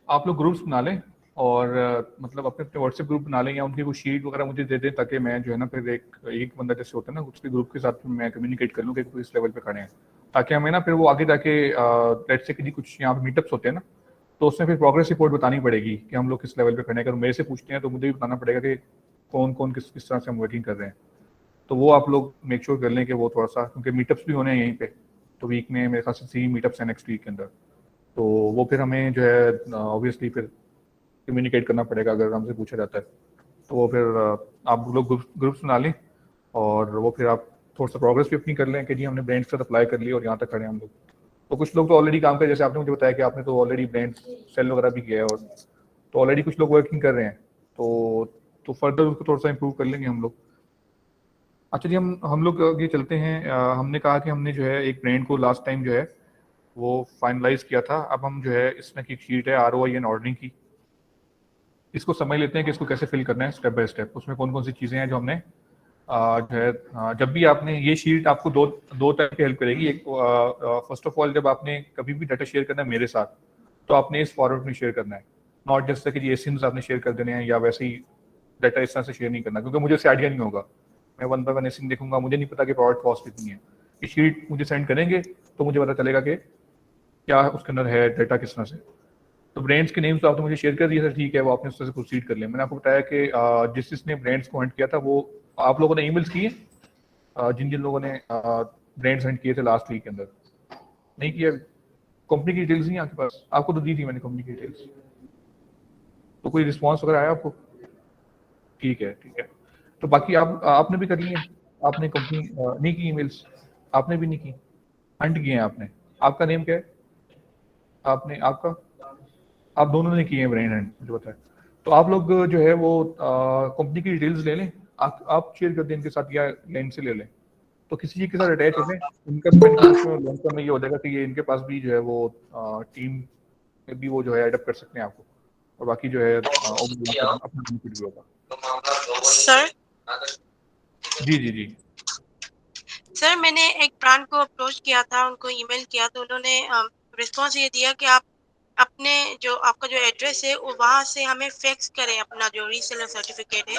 आप लोग ग्रुप्स बना लें और मतलब अपने अपने व्हाट्सएप ग्रुप बना लें या उनकी कोई शीट वगैरह मुझे दे दें, ताकि मैं जो है ना फिर एक बंदा जैसे होता है ना उसके ग्रुप के साथ मैं कम्युनिकेट कर लूँ कि इस लेवल पे खड़े हैं, ताकि हमें ना फिर वो आगे जाके लेट्स से कि कुछ यहाँ पे मीटअप्स होते हैं ना, तो उसमें फिर प्रोग्रेस रिपोर्ट बतानी पड़ेगी कि हम लोग किस लेवल पे खड़े हैं। अगर मेरे से पूछते हैं तो मुझे भी बताना पड़ेगा कि कौन कौन किस किस तरह से हम वर्किंग कर रहे हैं। तो वो आप लोग मेक श्योर कर लें कि वो थोड़ा सा, क्योंकि मीटअप्स भी होने हैं यहीं पे, तो वीक में मेरे ख्याल से 3 मीटअप्स हैं नेक्स्ट वीक के अंदर। तो वो फिर हमें जो है ऑब्वियसली फिर कम्युनिकेट करना पड़ेगा अगर हमसे पूछा जाता है। तो वो फिर आप लोग ग्रुप्स बना लें और वो फिर आप थोड़ा सा प्रोग्रेस भी अपनी कर लें कि जी हमने ब्रांड्स का अप्लाई कर लिया और यहाँ तक खड़े हैं हम लोग। तो कुछ लोग तो ऑलरेडी काम कर, जैसे आपने मुझे बताया कि आपने तो ऑलरेडी ब्रांड सेल वगैरह भी किया है, और तो ऑलरेडी कुछ लोग वर्किंग कर रहे हैं, तो फर्दर उसको थोड़ा सा इम्प्रूव कर लेंगे हम लोग। अच्छा जी, हम लोग ये चलते हैं, हमने कहा कि हमने जो है एक ब्रांड को लास्ट टाइम जो है वो फाइनलाइज किया था। अब हम जो है इसमें की शीट है ROI एंड ऑर्डरिंग की, इसको समझ लेते हैं कि इसको कैसे फिल करना है स्टेप बाय स्टेप। उसमें कौन कौन सी चीज़ें हैं जो हमने जो है जब भी आपने ये शीट आपको दो दो टाइप की हेल्प करेगी। एक फर्स्ट ऑफ ऑल, जब आपने कभी भी डाटा शेयर करना है मेरे साथ, तो आपने इस फॉर्मेट में शेयर करना है, नॉट जस्ट कि ये सिम्स आपने शेयर कर देने हैं या वैसे ही डाटा इस तरह से शेयर नहीं करना, क्योंकि मुझे उससे आइडिया नहीं होगा। मैं वन बाय वन एसिंग देखूंगा, मुझे नहीं पता कि प्रोडक्ट कॉस्ट कितनी है। ये शीट मुझे सेंड करेंगे तो मुझे पता चलेगा कि क्या उसके अंदर है, डाटा किस तरह से। तो ब्रांड्स के नेम्स तो आपने मुझे शेयर कर दिया था, ठीक है, वो आपने उस तरह से प्रोसीड कर लिया। मैंने आपको बताया कि जिस जिसने ब्रांड्स को हंट किया था वो आप लोगों ने ईमेल्स किए, जिन जिन लोगों ने ब्रांड्स हंट किए थे लास्ट वीक के अंदर, नहीं किया? कंपनी की डिटेल्स नहीं आपके पास? आपको तो दी थी मैंने कंपनी की डिटेल्स, तो कोई रिस्पॉन्स वगैरह आया आपको? ठीक है, ठीक है। तो बाकी आपने भी कर लिए? आपने कंपनी नहीं की ईमेल्स? आपने भी नहीं की? हंट किए हैं आपने? आपका नेम क्या है? आपने आपका आप दोनों ने किए हैं ब्रांड हंट, मुझे पता है। तो आप लोग जो है वो कंपनी की डिटेल्स ले लें, आप शेयर कर दें इनके साथ या लाइन से ले लें, तो किसी चीज के साथ अटैच होते हैं। इनका भी बेनिफिट लॉन्ग टर्म में ये हो जाएगा कि ये इनके पास भी जो है वो टीम में भी वो जो है एडप्ट कर सकते हैं आपको, और बाकी जो है अपना बेनिफिट भी होगा। सर जी जी जी। सर मैंने एक ब्रांड को अप्रोच किया था, उनको ईमेल किया, तो उन्होंने रिस्पॉन्स ये दिया कि आप अपने जो आपका जो एड्रेस है वो वहाँ से हमें फैक्स करें अपना जो रीसेलर सर्टिफिकेट है,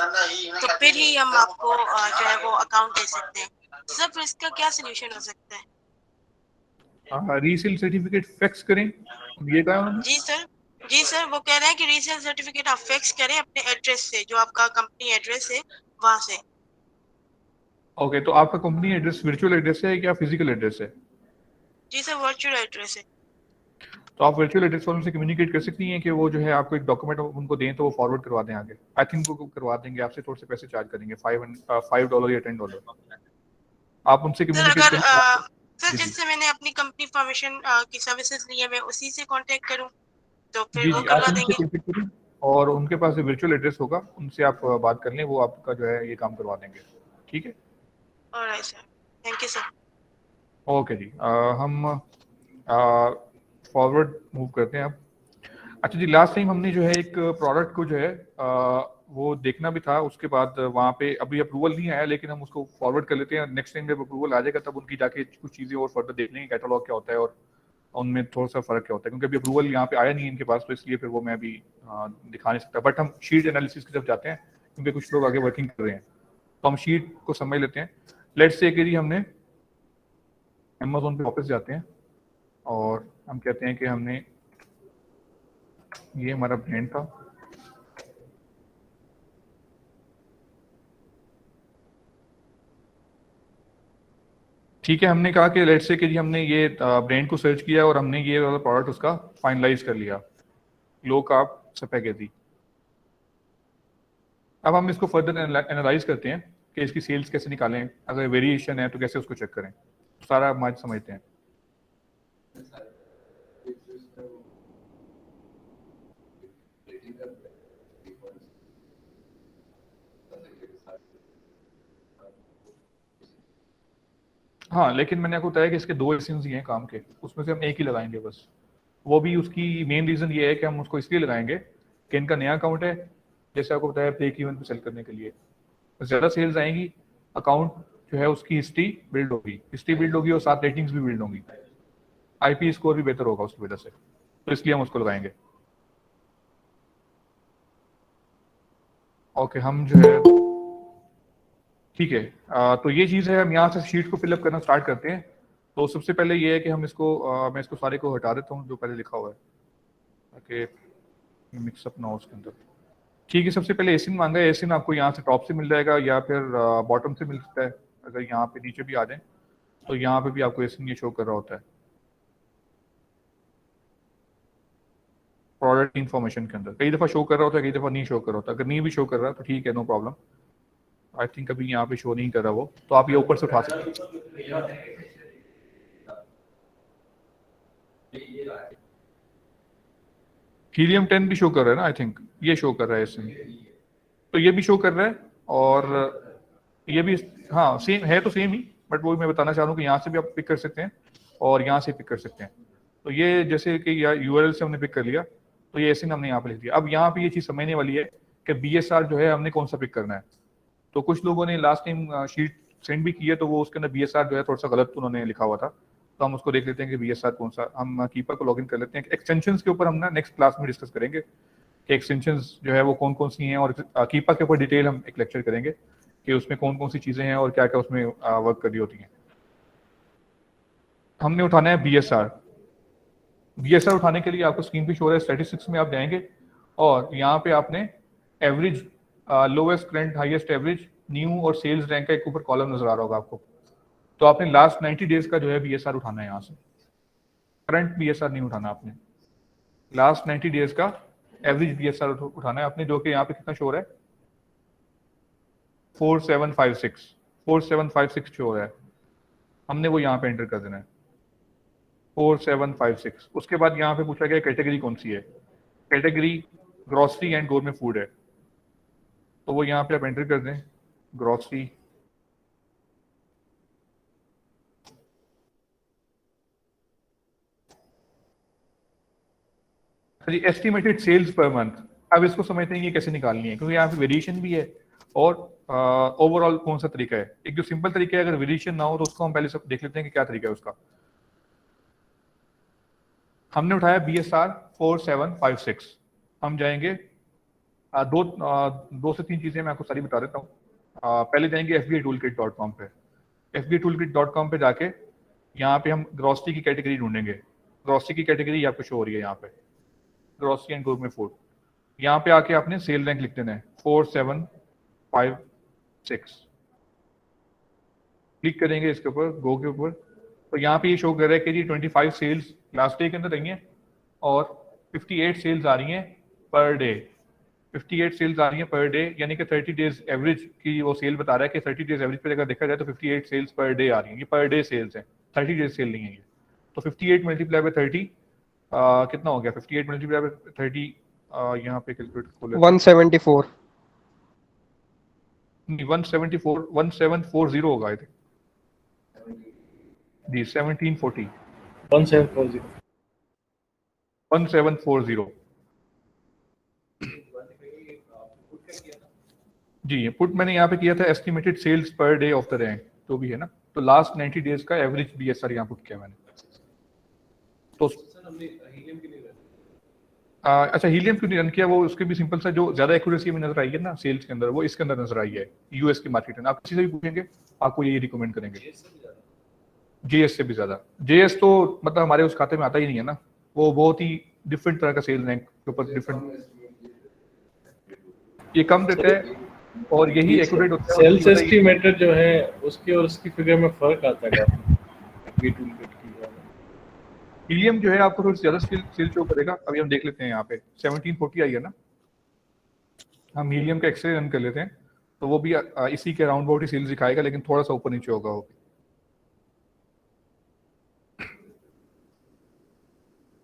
तो फिर ही हम आपको जो है वो अकाउंट दे सकते हैं। तो सर फिर इसका क्या सोल्यूशन हो सकता है? रीसेल सर्टिफिकेट फैक्स करें, ये कहा उन्होंने? जी सर, जी सर, वो कह रहे हैं कि रीसेल सर्टिफिकेट आप फैक्स करें अपने एड्रेस से, जो आपका कंपनी एड्रेस है वहाँ से। ओके, तो आपका कंपनी एड्रेस वर्चुअल एड्रेस है क्या फिजिकल एड्रेस है? जी सर, वर्चुअल एड्रेस है। तो आप वर्चुअल एड्रेस पर उनसे कम्युनिकेट कर सकती हैं कि वो जो है आपको एक डॉक्यूमेंट उनको दें तो वो फॉरवर्ड करवा दें आगे। आई थिंक वो करवा देंगे, आपसे थोड़े से पैसे चार्ज करेंगे, $5 या $10। आप उनसे सर कम्युनिकेट अगर करें। सर जी जी जिससे मैंने अपनी कंपनी फॉर्मेशन की सर्विसेज ली है, मैं उसी से कांटेक्ट करूं तो फिर जी वो जी, आप करवा उनसे देंगे। कॉन्टेक्ट करें और उनके पास जो वर्चुअल एड्रेस होगा उनसे आप बात कर लें, वो आपका जो है ये काम करवा देंगे। ठीक है, alright sir, thank you sir. Okay ji. हम फॉरवर्ड मूव करते हैं अब। अच्छा जी, लास्ट टाइम हमने जो है एक प्रोडक्ट को जो है वो देखना भी था, उसके बाद वहाँ पे अभी अप्रूवल नहीं आया, लेकिन हम उसको फॉरवर्ड कर लेते हैं। नेक्स्ट टाइम जब अप्रूवल आ जाएगा तब उनकी जाके कुछ चीज़ें और फर्दर देख लेंगे, कैटलॉग क्या होता है और उनमें थोड़ा सा फर्क क्या होता है, क्योंकि अभी अप्रूवल यहाँ पे आया नहीं है इनके पास, तो इसलिए फिर वो मैं अभी दिखा नहीं सकता। बट हम शीट एनालिसिस की तरफ जाते हैं, क्योंकि कुछ लोग आगे वर्किंग कर रहे हैं, तो हम शीट को समझ लेते हैं। लेट्स से कि जी हमने अमेजोन पे वापस जाते हैं और हम कहते हैं कि हमने ये हमारा ब्रांड था, ठीक है। हमने कहा कि लेट्स से कि जी हमने ये ब्रांड को सर्च किया और हमने ये वाला प्रोडक्ट उसका फाइनलाइज कर लिया, लो कार्ब स्पैगेटी। अब हम इसको फर्दर एनालाइज करते हैं कि इसकी सेल्स कैसे निकालें, अगर वेरिएशन है तो कैसे उसको चेक करें, सारा हम आज समझते हैं। हाँ, लेकिन मैंने आपको बताया कि इसके 2 एसेंस ही हैं काम के, उसमें से हम एक ही लगाएंगे बस। वो भी उसकी मेन रीजन ये है कि हम उसको इसलिए लगाएंगे कि इनका नया अकाउंट है, जैसे आपको बताया ब्रेक इवन पे सेल करने के लिए ज़्यादा सेल्स आएंगी, अकाउंट जो है उसकी हिस्ट्री बिल्ड होगी और साथ रेटिंग्स भी बिल्ड होंगी, आईपी स्कोर भी बेहतर होगा उसकी वजह से, तो इसलिए हम उसको लगाएंगे। ओके, हम जो है ठीक है, तो ये चीज़ है, हम यहाँ से शीट को फिलअप करना स्टार्ट करते हैं। तो सबसे पहले ये है कि हम इसको मैं इसको सारे को हटा देता हूँ जो पहले लिखा हुआ है, ताकि मिक्सअप ना हो उसके अंदर। ठीक है, सबसे पहले एसिन मांगा है। एसिन आपको यहाँ से टॉप से मिल जाएगा या फिर बॉटम से मिल सकता है। अगर यहाँ पे नीचे भी आ जाए तो यहाँ पे भी आपको एसिन ये शो कर रहा होता है प्रोडक्ट इन्फॉर्मेशन के अंदर। कई दफ़ा शो कर रहा होता है, कई दफ़ा नहीं शो कर रहा होता। अगर नहीं भी शो कर रहा तो ठीक है, नो प्रॉब्लम। आई थिंक अभी यहाँ पे शो नहीं कर रहा वो, तो आप ये ऊपर से उठा सकते हैं। हीलियम 10 भी शो कर रहा है ना, आई थिंक ये शो कर रहा है इसमें, तो ये भी शो कर रहा है। और ये भी, हाँ सेम है, तो सेम ही, बट वो मैं बताना चाह रहा हूँ कि यहाँ से भी आप पिक कर सकते हैं और यहाँ से पिक कर सकते हैं। तो ये जैसे कि यूआरएल से हमने पिक कर लिया, तो ये ऐसे हमने यहाँ पे लिख दिया। अब यहाँ पे ये चीज़ समझने वाली है कि बीएसआर जो है हमने कौन सा पिक करना है। तो कुछ लोगों ने लास्ट टाइम शीट सेंड भी की है, तो वो उसके अंदर बीएसआर जो है थोड़ा सा गलत उन्होंने लिखा हुआ था। तो हम उसको देख लेते हैं कि बीएसआर कौन सा। हम कीपर को लॉगिन कर लेते हैं। एक्सटेंशंस के ऊपर हम ना नेक्स्ट क्लास में डिस्कस करेंगे कि एक्सटेंशंस जो है वो कौन कौन सी हैं, और कीपर के ऊपर डिटेल हम एक लेक्चर करेंगे कि उसमें कौन कौन सी चीज़ें हैं और क्या क्या उसमें वर्क कर रही होती हैं। हमने उठाना है बीएसआर। बीएसआर उठाने के लिए आपको स्क्रीन पे शो है, स्टैटिस्टिक्स में आप जाएंगे और यहाँ पे आपने average, lowest, current, highest, average, new और सेल्स रैंक का एक ऊपर कॉलम नजर आ रहा होगा आपको। तो आपने लास्ट 90 डेज का जो है बीएसआर उठाना है यहाँ से। करंट बीएसआर नहीं उठाना आपने, लास्ट 90 डेज का एवरेज बीएसआर उठाना है आपने, जो कि यहाँ पे कितना शो रहा है, 4756 शो हो रहा है। हमने वो यहाँ पे एंटर कर देना है 4756। उसके बाद यहाँ पे पूछा गया कैटेगरी कौन सी है। Category grocery and gourmet food है, तो वो यहाँ पे आप एंटर कर दें grocery. Estimated sales per month. अब इसको समझते हैं ये कैसे निकालनी है, क्योंकि यहाँ पे वेरिएशन भी है और ओवरऑल कौन सा तरीका है। एक जो सिंपल तरीका है, अगर वेरिएशन ना हो तो उसको हम पहले सब देख लेते हैं कि क्या तरीका है उसका। हमने उठाया BSR 4756। हम जाएंगे दो से तीन चीजें मैं आपको सारी बता देता हूँ। पहले जाएंगे fbatoolkit.com पे। fbatoolkit.com पे जाके यहाँ पे हम ग्रोसरी की कैटेगरी ढूंढेंगे। ग्रोसरी की कैटेगरी आपको शो हो रही है यहाँ पे, ग्रोसरी एंड गोरमे फूड। यहाँ पे आके आपने सेल रैंक लिख देना है 4756। क्लिक करेंगे इसके ऊपर, गो के ऊपर, तो यहाँ पे ये शो कर रहा है कि जी 25 सेल्स लास्ट डे के अंदर रही हैं और 58 सेल्स आ रही हैं पर डे। 58 सेल्स आ रही हैं पर डे, यानी कि 30 डेज एवरेज की वो सेल बता रहा है कि 30 डेज एवरेज पे अगर देखा जाए तो 58 सेल्स पर डे आ रही हैं। ये पर डे सेल्स हैं, 30 डेज सेल नहीं है ये। तो 58 मल्टीप्लाई बाय 30 कितना हो गया, 58 मल्टीप्लाई बाय 30, यहाँ पे कैलकुलेट खोले 174 नहीं 174 1740 होगा आई थिंक जी, 1740 1740 1740 जी। ये पुट मैंने यहाँ पे किया था estimated sales per day of the rank, जो भी है ना। तो लास्ट 90 डेज का एवरेज बीएसआर यहाँ पुट किया मैंने। तो अच्छा, हीलियम क्यों नहीं रन किया, वो उसके भी सिंपल सा, जो ज्यादा एक्यूरेसी में नजर आई है ना सेल्स के अंदर, वो इसके अंदर नजर आई है यूएस की मार्केट में। आप किसी से भी पूछेंगे आपको यही रिकमेंड करेंगे, जेएस से भी ज्यादा। जेएस तो मतलब हमारे उस खाते में आता ही नहीं है ना, वो बहुत ही डिफरेंट तरह का सेल रैंक के ऊपर डिफरेंट, ये कम देता है और यही एक्यूरेट होता है। सेल्स एस्टिमेटेड जो है उसके और उसकी फिगर में फर्क आता है काफी। हीलियम जो है आपको थोड़ी ज्यादा सेल शो करेगा। अभी हम देख लेते हैं यहाँ पे 1740 आई है ना। हम हीलियम का एक्सरे रन कर लेते हैं, तो वो भी इसी के अराउंड बहुत ही सेल्स दिखाएगा, लेकिन थोड़ा सा ऊपर नीचे होगा वो।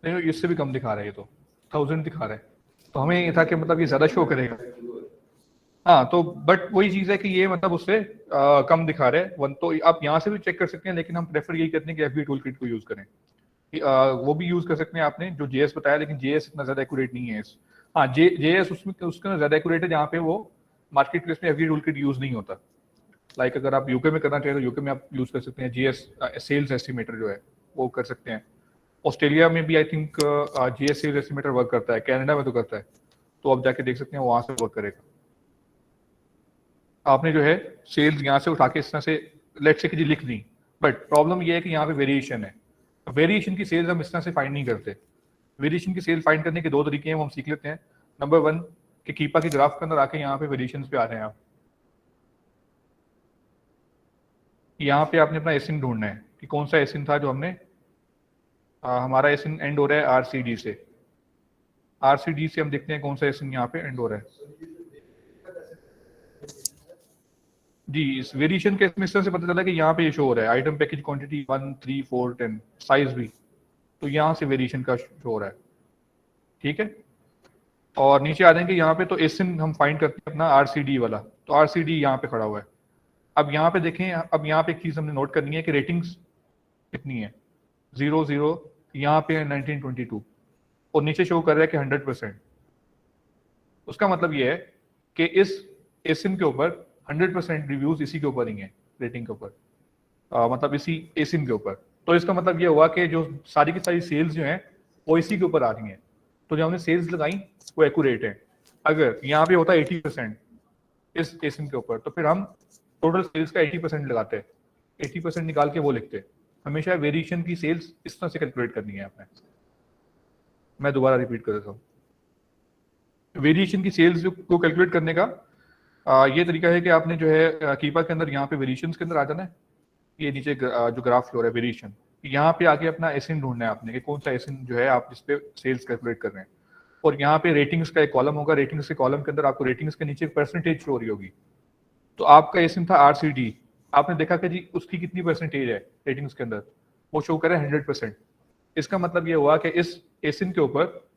नहीं, इससे भी कम दिखा रहा है, ये तो 1000 दिखा रहा है। तो हमें ये था कि मतलब ये ज्यादा शो करेगा। हाँ, तो बट वही चीज है कि ये मतलब उससे कम दिखा रहा है वन। तो आप यहाँ से भी चेक कर सकते हैं, लेकिन हम प्रेफर यही करते हैं कि FB टूल किट को यूज करें। वो भी यूज कर सकते हैं आपने जो जेएस बताया, लेकिन जेएस इतना ज्यादा एक्यूरेट नहीं है। हाँ, जेएस उसमें उसका ज्यादा एक्यूरेट है, जहाँ पे वो मार्केट प्लेस में FB टूल किट यूज नहीं होता। लाइक अगर आप यूके में करना चाहें तो यूके में आप यूज कर सकते हैं जेएस सेल्स एस्टिमेटर जो है वो कर सकते हैं। ऑस्ट्रेलिया में भी I think JS sales estimator work करता है, कनाडा में तो करता है, तो आप जाके देख सकते हैं वहां से वर्क करेगा। आपने जो है सेल्स यहाँ से उठा के इस तरह से लेट्स से कि जी लिख दी, बट प्रॉब्लम ये है कि यहाँ पे वेरिएशन है। वेरिएशन की सेल्स हम इस तरह से फाइंड नहीं करते। वेरिएशन की सेल फाइंड करने के दो तरीके हैं, वो हम सीख लेते हैं। नंबर वन कि कीपा के ग्राफ के अंदर आके यहाँ पे वेरिएशन पे आ रहे हैं आप, यहाँ पे आपने अपना एसिन ढूंढना है कि कौन सा एसिन था जो हमने हमारा एसिन एंड हो रहा है आरसीडी से। आरसीडी से हम देखते हैं कौन सा एसिन यहाँ पे एंड हो रहा है। जी, इस वेरिएशन के इस तरह से पता चला कि यहाँ पे ये शो हो रहा है आइटम पैकेज क्वांटिटी 1 3 4 10 साइज भी, तो यहाँ से वेरिएशन का शो हो रहा है। ठीक है, और नीचे आ जाएंगे यहाँ पे, तो एसिन हम फाइंड करते हैं अपना आरसीडी वाला, तो आरसीडी यहाँ पे खड़ा हुआ है। अब यहाँ पे देखें, अब यहाँ पे एक चीज हमने नोट करनी है कि रेटिंग्स कितनी है। 0 0 यहाँ पे है 1922 और नीचे शो कर रहा है कि 100%। उसका मतलब ये है कि इस एसिन के ऊपर 100% रिव्यूज इसी के ऊपर ही है, रेटिंग के ऊपर, मतलब इसी एसिन के ऊपर। तो इसका मतलब ये हुआ कि जो सारी की सारी सेल्स जो हैं वो इसी के ऊपर आ रही हैं, तो जो हमने सेल्स लगाई वो एक्यूरेट है। अगर यहाँ पे होता है 80% इस एसिन के ऊपर, तो फिर हम टोटल सेल्स का 80% लगाते हैं, 80% निकाल के वो लिखते हैं। हमेशा वेरिएशन की सेल्स इस तरह से कैलकुलेट करनी है आपने। मैं दोबारा रिपीट कर देता हूँ, वेरिएशन की सेल्स को कैलकुलेट करने का ये तरीका है कि आपने जो है कीपा के अंदर यहाँ पे वेरिएशंस के अंदर आ जाना है। ये नीचे जो ग्राफ फ्लो है वेरिएशन, यहाँ पे आके अपना एसिन ढूंढना है आपने कि कौन सा एसिन जो है आप जिस पे सेल्स कैलकुलेट कर रहे हैं। और यहाँ पे रेटिंग्स का एक कॉलम होगा, रेटिंग्स के कॉलम के अंदर आपको रेटिंग्स के नीचे परसेंटेज शो हो रही होगी। तो आपका एसिन था आरसीडी, आपने देखा कि जी उसकी कितनी परसेंटेज है रेटिंग्स के अंदर, वो शो करे 100%। इसका मतलब ये हुआ कि इस एसिन के ऊपर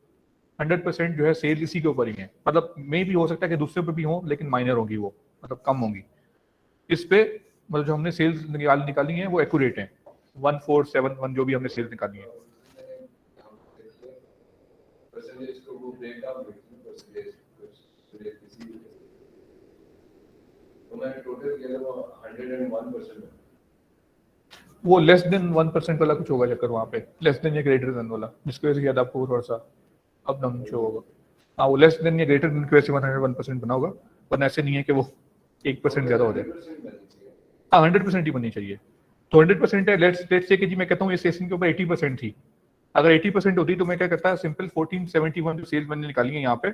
100% जो है सेल इसी के ऊपर ही है। मतलब मे भी हो सकता है कि दूसरे पे भी हो, लेकिन माइनर होगी वो, मतलब कम होगी। इस पे मतलब जो हमने सेल्स निकाली है वो एक्यूरेट है, 1471 जो भी हमने सेल्स निकाली है। वो लेस देन 1% वाला कुछ होगा चक्कर वहाँ पे, लेस देन या ग्रेटर देन वाला, जिसकी वजह से शायद आपको थोड़ा सा अप डाउन शो होगा। हाँ, वो लेस देन या ग्रेटर देन की वजह से 101% बना होगा, वरना ऐसे नहीं है कि वो 1% ज्यादा हो जाए। हाँ, 100% ही बननी चाहिए। तो 100% है, लेट्स से कि जी मैं कहता हूँ इस सेशन के ऊपर 80% थी। अगर 80% होती तो मैं क्या करता, सिंपल 1471 जो सेल्स मैंने निकाली है यहाँ पे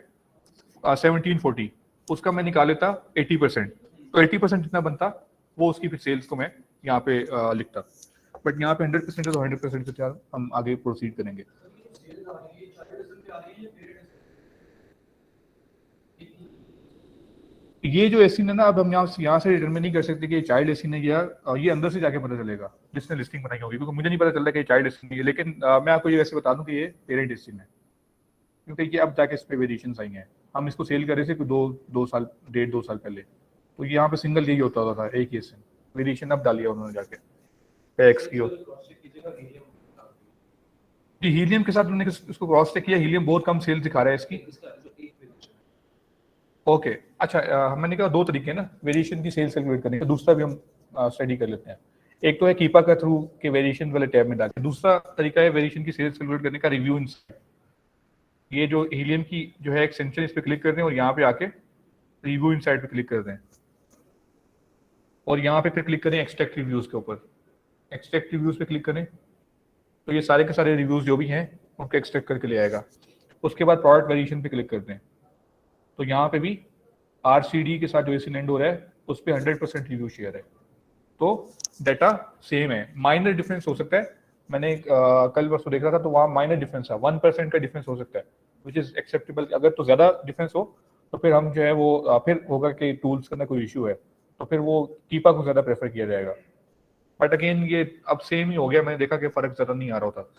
1740, उसका मैं निकाल लेता 80%, तो 80% जितना बनता वो उसकी फिर सेल्स को मैं यहाँ पे लिखता। बट यहाँ पे 100% है, तो 100% से हम आगे प्रोसीड करेंगे। ये जो एसिन है ना, अब हम यहाँ से डिटरमिन नहीं कर सकते कि चाइल्ड एसिन है या ये अंदर से जाके पता चलेगा जिसने लिस्टिंग बनाई होगी, क्योंकि मुझे नहीं पता चल रहा कि चाइल्ड एसिन है। लेकिन मैं आपको ये वैसे बता दूं कि ये पेरेंट एसिन है, क्योंकि ये अब जाके इस पे वेरिएशन आई हैं। हम इसको सेल कर रहे थे 2 साल 1.5-2 साल पहले, तो यहाँ पे सिंगल यही होता था, एक ही एसिन। वेरिएशन अब डाली है उन्होंने जाके एक्स की। जी, हीलियम के साथ मैंने इसको क्रॉस चेक किया, हीलियम बहुत कम सेल दिखा रहा है इसकी। ओके, अच्छा, मैंने कहा दो तरीके हैं ना वेरिएशन की सेल्स कैलकुलेट करने का, दूसरा भी हम स्टडी कर लेते हैं। एक तो है कीपा का थ्रू के वेरिएशन वाले टैब में डालकर, दूसरा तरीका है वेरिएशन की सेल्स कैलकुलेट करने का रिव्यू इनसाइट। ये जो हीलियम की जो है एक्सटेंशन, इस पे क्लिक कर दें और यहाँ पे आके रिव्यू इनसाइट पे क्लिक कर दें, और यहाँ पे फिर क्लिक करें एक्सट्रैक्ट रिव्यूज के ऊपर। एक्सट्रैक्ट रिव्यूज पे क्लिक करें तो ये सारे के सारे रिव्यूज जो भी हैं उनको एक्सट्रैक्ट करके ले आएगा। उसके बाद प्रोडक्ट वेरिएशन पे क्लिक कर दें, तो यहाँ पे भी आरसीडी के साथ जो एसिन एंड हो रहा है उस पर 100% रिव्यू शेयर है, तो डाटा सेम है। माइनर डिफरेंस हो सकता है, मैंने कल परसों देख रहा था तो वहाँ माइनर डिफरेंस है, 1% का डिफरेंस हो सकता है, विच इज एक्सेप्टेबल। अगर तो ज्यादा डिफरेंस हो तो फिर हम जो है वो फिर होगा कि टूल्स के अंदर कोई इशू है, तो फिर वो कीपा को ज्यादा प्रेफर किया जाएगा। बट अगेन ये अब सेम ही हो गया, मैंने देखा कि फर्क ज्यादा नहीं आ रहा होता।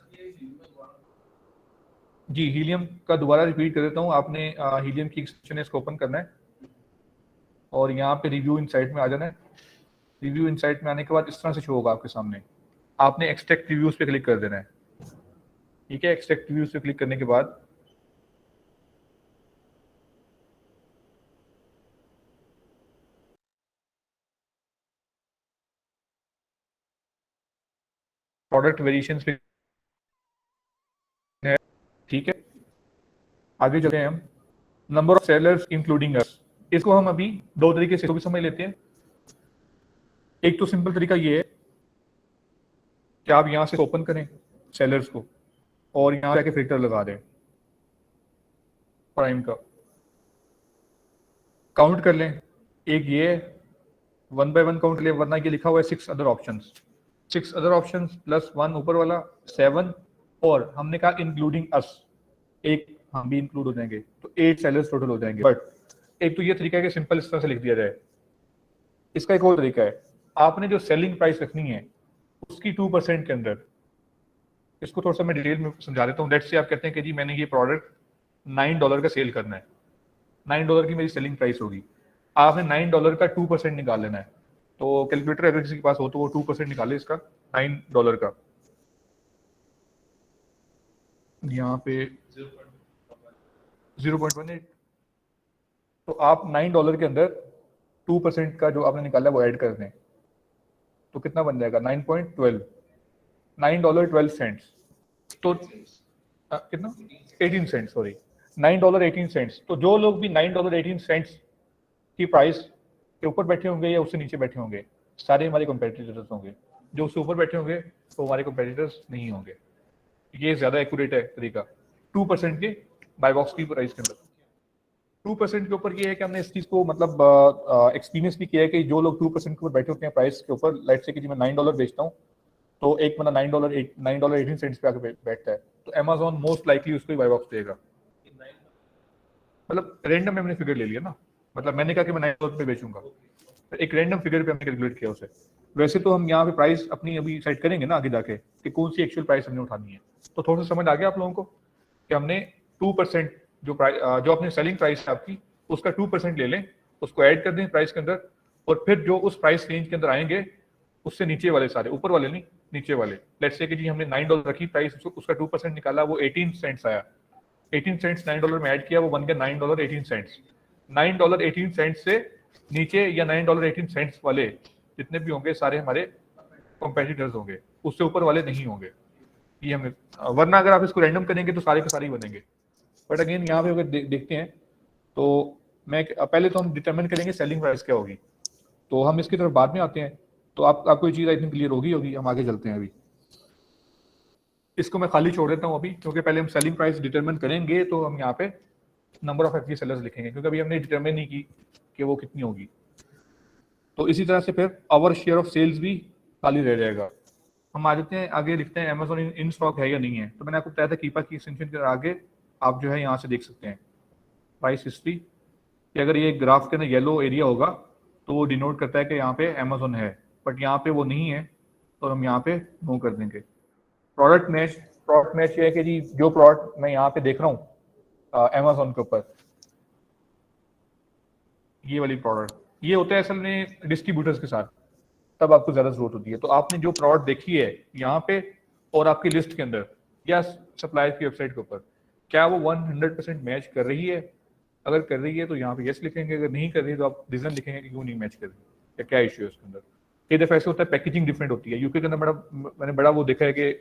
जी, हीलियम का दोबारा रिपीट कर देता हूँ। आपने हीलियम की एक्सटेंशन है, इसको ओपन करना है और यहाँ पे रिव्यू इनसाइट में आ जाना है। रिव्यू इनसाइट में आने के बाद इस तरह से शो होगा आपके सामने, आपने एक्सट्रैक्ट रिव्यूज पे क्लिक कर देना है। ठीक है, एक्सट्रैक्ट रिव्यूज पे क्लिक करने के बाद प्रोडक्ट वेरिएशंस पे है। ठीक है, आगे चलते हैं हम। नंबर ऑफ सेलर्स इंक्लूडिंग अस, इसको हम अभी दो तरीके से भी समझ लेते हैं। एक तो सिंपल तरीका ये है कि आप यहां से ओपन करें सेलर्स को और यहां जाके फिल्टर लगा दें, प्राइम का काउंट कर लें। एक ये है, 1 बाय 1 काउंट ले, वरना ये लिखा हुआ है 6 other options, 6 other options plus 1 ऊपर वाला 7, और हमने कहा इंक्लूडिंग अस, एक हम भी इंक्लूड हो जाएंगे, तो 8 सेलर्स टोटल हो जाएंगे। बट एक तो ये तरीका है कि सिंपल इस तरह से लिख दिया जाए। इसका एक और तरीका है, आपने जो सेलिंग प्राइस रखनी है उसकी 2% के अंदर, इसको थोड़ा सा मैं डिटेल में समझा देता हूँ। लेट्स से आप कहते हैं कि जी मैंने ये प्रोडक्ट $9 का सेल करना है, $9 की मेरी सेलिंग प्राइस होगी, आपने $9 का 2% निकाल लेना है। तो कैलकुलेटर अगर किसी के पास हो तो वो 2% निकाले इसका $9 का, यहाँ पे 0.18, तो आप $9 के अंदर 2% का जो आपने निकाला वो ऐड कर दें, तो कितना बन जाएगा 9.12, $9.12। तो कितना 18 सेंट, सॉरी $9.18। तो जो लोग भी $9.18 की प्राइस के ऊपर बैठे होंगे या उससे नीचे बैठे होंगे, सारे हमारे कंपेटिटर्स होंगे। जो उससे ऊपर बैठे होंगे तो हमारे कंपेटिटर्स नहीं होंगे। ये ज्यादा एक्यूरेट है तरीका 2% के बाय बॉक्स की प्राइस के अंदर। 2% के ऊपर ये है कि हमने इस चीज को मतलब एक्सपीरियंस भी किया है कि जो लोग 2% के ऊपर बैठे होते हैं प्राइस के ऊपर, लेट्स से कि जी मैं $9 बेचता हूँ तो एक बंदा $9.18 पे आके बैठता है, तो अमेज़न मोस्ट लाइकली उसको ही बाय बॉक्स देगा। मतलब रैंडम हमने फिगर ले लिया ना, मतलब मैंने कहा कि मैं $9 पे बेचूंगा, तो एक रैंडम फिगर पे हमने कैलकुलेट किया उसे। वैसे तो हम यहाँ पे प्राइस अपनी अभी सेट करेंगे ना आगे जाके कि कौन सी एक्चुअल प्राइस हमने उठानी है। तो थोड़ा सा समझ आ गया आप लोगों को कि हमने 2% जो प्राइस जो अपनी सेलिंग प्राइस है आपकी उसका 2% ले लें, उसको ऐड कर दें प्राइस के अंदर, और फिर जो उस प्राइस रेंज के अंदर आएंगे उससे नीचे वाले सारे, ऊपर वाले नहीं नीचे वाले, लेट्स से कि जी हमने $9 रखी प्राइस, उसका 2% निकाला, वो 18 सेंट्स आया, 18 सेंट्स $9 में ऐड किया, वो बन गया $9.18। $9.18 से नीचे या $9.18 वाले जितने भी होंगे सारे हमारे कंपेटिटर्स होंगे, उससे ऊपर वाले नहीं होंगे। ये हमें, वरना अगर आप इसको रैंडम करेंगे तो सारे के सारे ही बनेंगे। बट अगेन यहाँ पे अगर देखते हैं तो मैं पहले तो हम डिटरमिन करेंगे सेलिंग प्राइस क्या होगी, तो हम इसकी तरफ बाद में आते हैं। तो आपको ये चीज आई थिंक क्लियर होगी, हम आगे चलते हैं। अभी इसको मैं खाली छोड़ देता हूँ अभी, क्योंकि पहले हम सेलिंग प्राइस डिटरमिन करेंगे तो हम यहाँ पे नंबर ऑफ एक्टिव सेलर्स लिखेंगे, क्योंकि अभी हमने डिटरमिन नहीं की कि वो कितनी होगी। तो इसी तरह से फिर आवर शेयर ऑफ सेल्स भी खाली रह जाएगा। हम आ जाते हैं आगे, लिखते हैं अमेज़न इन स्टॉक है या नहीं है। तो मैंने आपको बताया था कीपा की एक्सटेंशन के आगे आप जो है यहाँ से देख सकते हैं प्राइस हिस्ट्री, कि अगर ये ग्राफ के अंदर येलो एरिया होगा तो वो डिनोट करता है कि यहाँ पे अमेज़न है, बट यहाँ पे वो नहीं है, तो हम यहाँ पे नो कर देंगे। प्रोडक्ट मैच ये है कि जी जो प्रोडक्ट मैं यहाँ पे देख रहा हूँ अमेज़न के ऊपर, ये वाली प्रोडक्ट, ये होता है असल में डिस्ट्रीब्यूटर्स के साथ, तब आपको ज्यादा जरूरत होती है। तो आपने जो प्रोडक्ट देखी है यहाँ पे और आपकी लिस्ट के अंदर या सप्लायर की वेबसाइट के ऊपर, क्या वो 100% मैच कर रही है? अगर कर रही है तो यहाँ पे यस लिखेंगे, अगर नहीं कर रही है तो आप रीजन लिखेंगे कि क्यों नहीं मैच कर रही या क्या इश्यू है उसके अंदर। कई दफा ऐसे होता है पैकेजिंग डिफरेंट होती है। यूके के अंदर मैंने बड़ा वो देखा है कि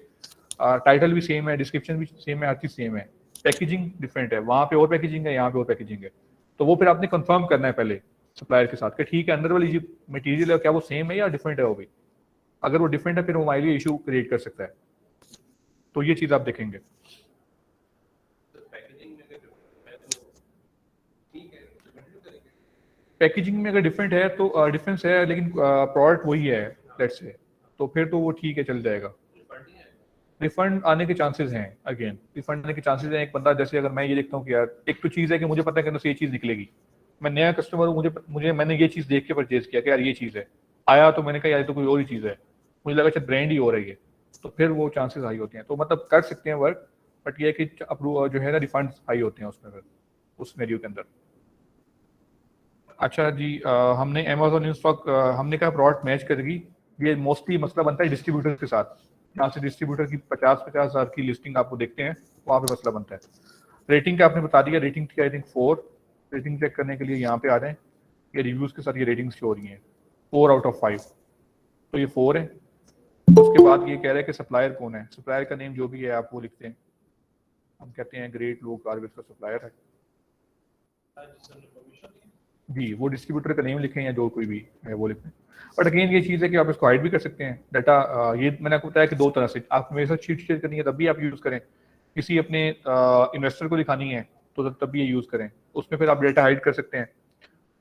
टाइटल भी सेम है, डिस्क्रिप्शन भी सेम है, हर चीज सेम है, पैकेजिंग डिफरेंट है, वहाँ पे और पैकेजिंग है, यहाँ पे और पैकेजिंग है। तो वो फिर आपने कंफर्म करना है पहले सप्लायर के साथ कि ठीक है अंदर वाली जो मटेरियल है क्या वो सेम है या डिफरेंट है वो भी। अगर वो डिफरेंट है फिर वो हमारे लिए इशू क्रिएट कर सकता है। तो ये चीज आप देखेंगे। पैकेजिंग में अगर डिफरेंट है तो डिफरेंस है, लेकिन प्रोडक्ट वही है लेट्स से, तो फिर तो वो ठीक है, चल जाएगा। रिफंड आने के चांसेस हैं, अगेन रिफंड आने के चांसेस हैं। एक बंदा जैसे अगर मैं ये देखता हूँ कि यार एक तो चीज़ है कि मुझे पता है कि अंदर से ये चीज़ निकलेगी, मैं नया कस्टमर हूँ, मुझे मैंने ये चीज़ देख के परचेज किया कि यार ये चीज़ है, आया तो मैंने कहा यार तो कोई और ही चीज़ है, मुझे लगा शायद ब्रांड ही हो रही है, तो फिर वो चांसेस हाई होते हैं। तो मतलब कर सकते हैं वर्क, बट ये है कि अप्रूव जो है ना रिफंड हाई होते हैं उसमें, उस सिनेरियो के अंदर। अच्छा जी, हमने अमेज़न इन स्टॉक हमने कहा प्रोडक्ट मैच करेगी, ये मोस्टली मसला बनता है डिस्ट्रीब्यूटर के साथ, जहाँ से डिस्ट्रीब्यूटर की 50-50 हज़ार की लिस्टिंग आपको देखते हैं वहाँ पे मसला बनता है। रेटिंग का आपने बता दिया, रेटिंग की आई थिंक 4, रेटिंग चेक करने के लिए यहाँ पे आ जाएं, ये रिव्यूज़ के साथ ये रेटिंग्स शो हो रही हैं 4 आउट ऑफ 5, तो ये 4 है। उसके बाद ये कह रहा है कि सप्लायर कौन है, सप्लायर का नेम जो भी है आप वो लिखते हैं, हम कहते हैं ग्रेट लोग कार्विस का सप्लायर है। जी, वो डिस्ट्रीब्यूटर का नेम लिखें या जो कोई भी है वो लिखें। बट अगेन ये चीज़ है कि आप इसको हाइड भी कर सकते हैं डाटा। ये मैंने आपको बताया कि दो तरह से आप मेरे साथ शीट शेयर करनी है तब भी आप यूज़ करें, किसी अपने इन्वेस्टर को दिखानी है तो तब भी ये यूज़ करें। उसमें फिर आप डेटा हाइड कर सकते हैं।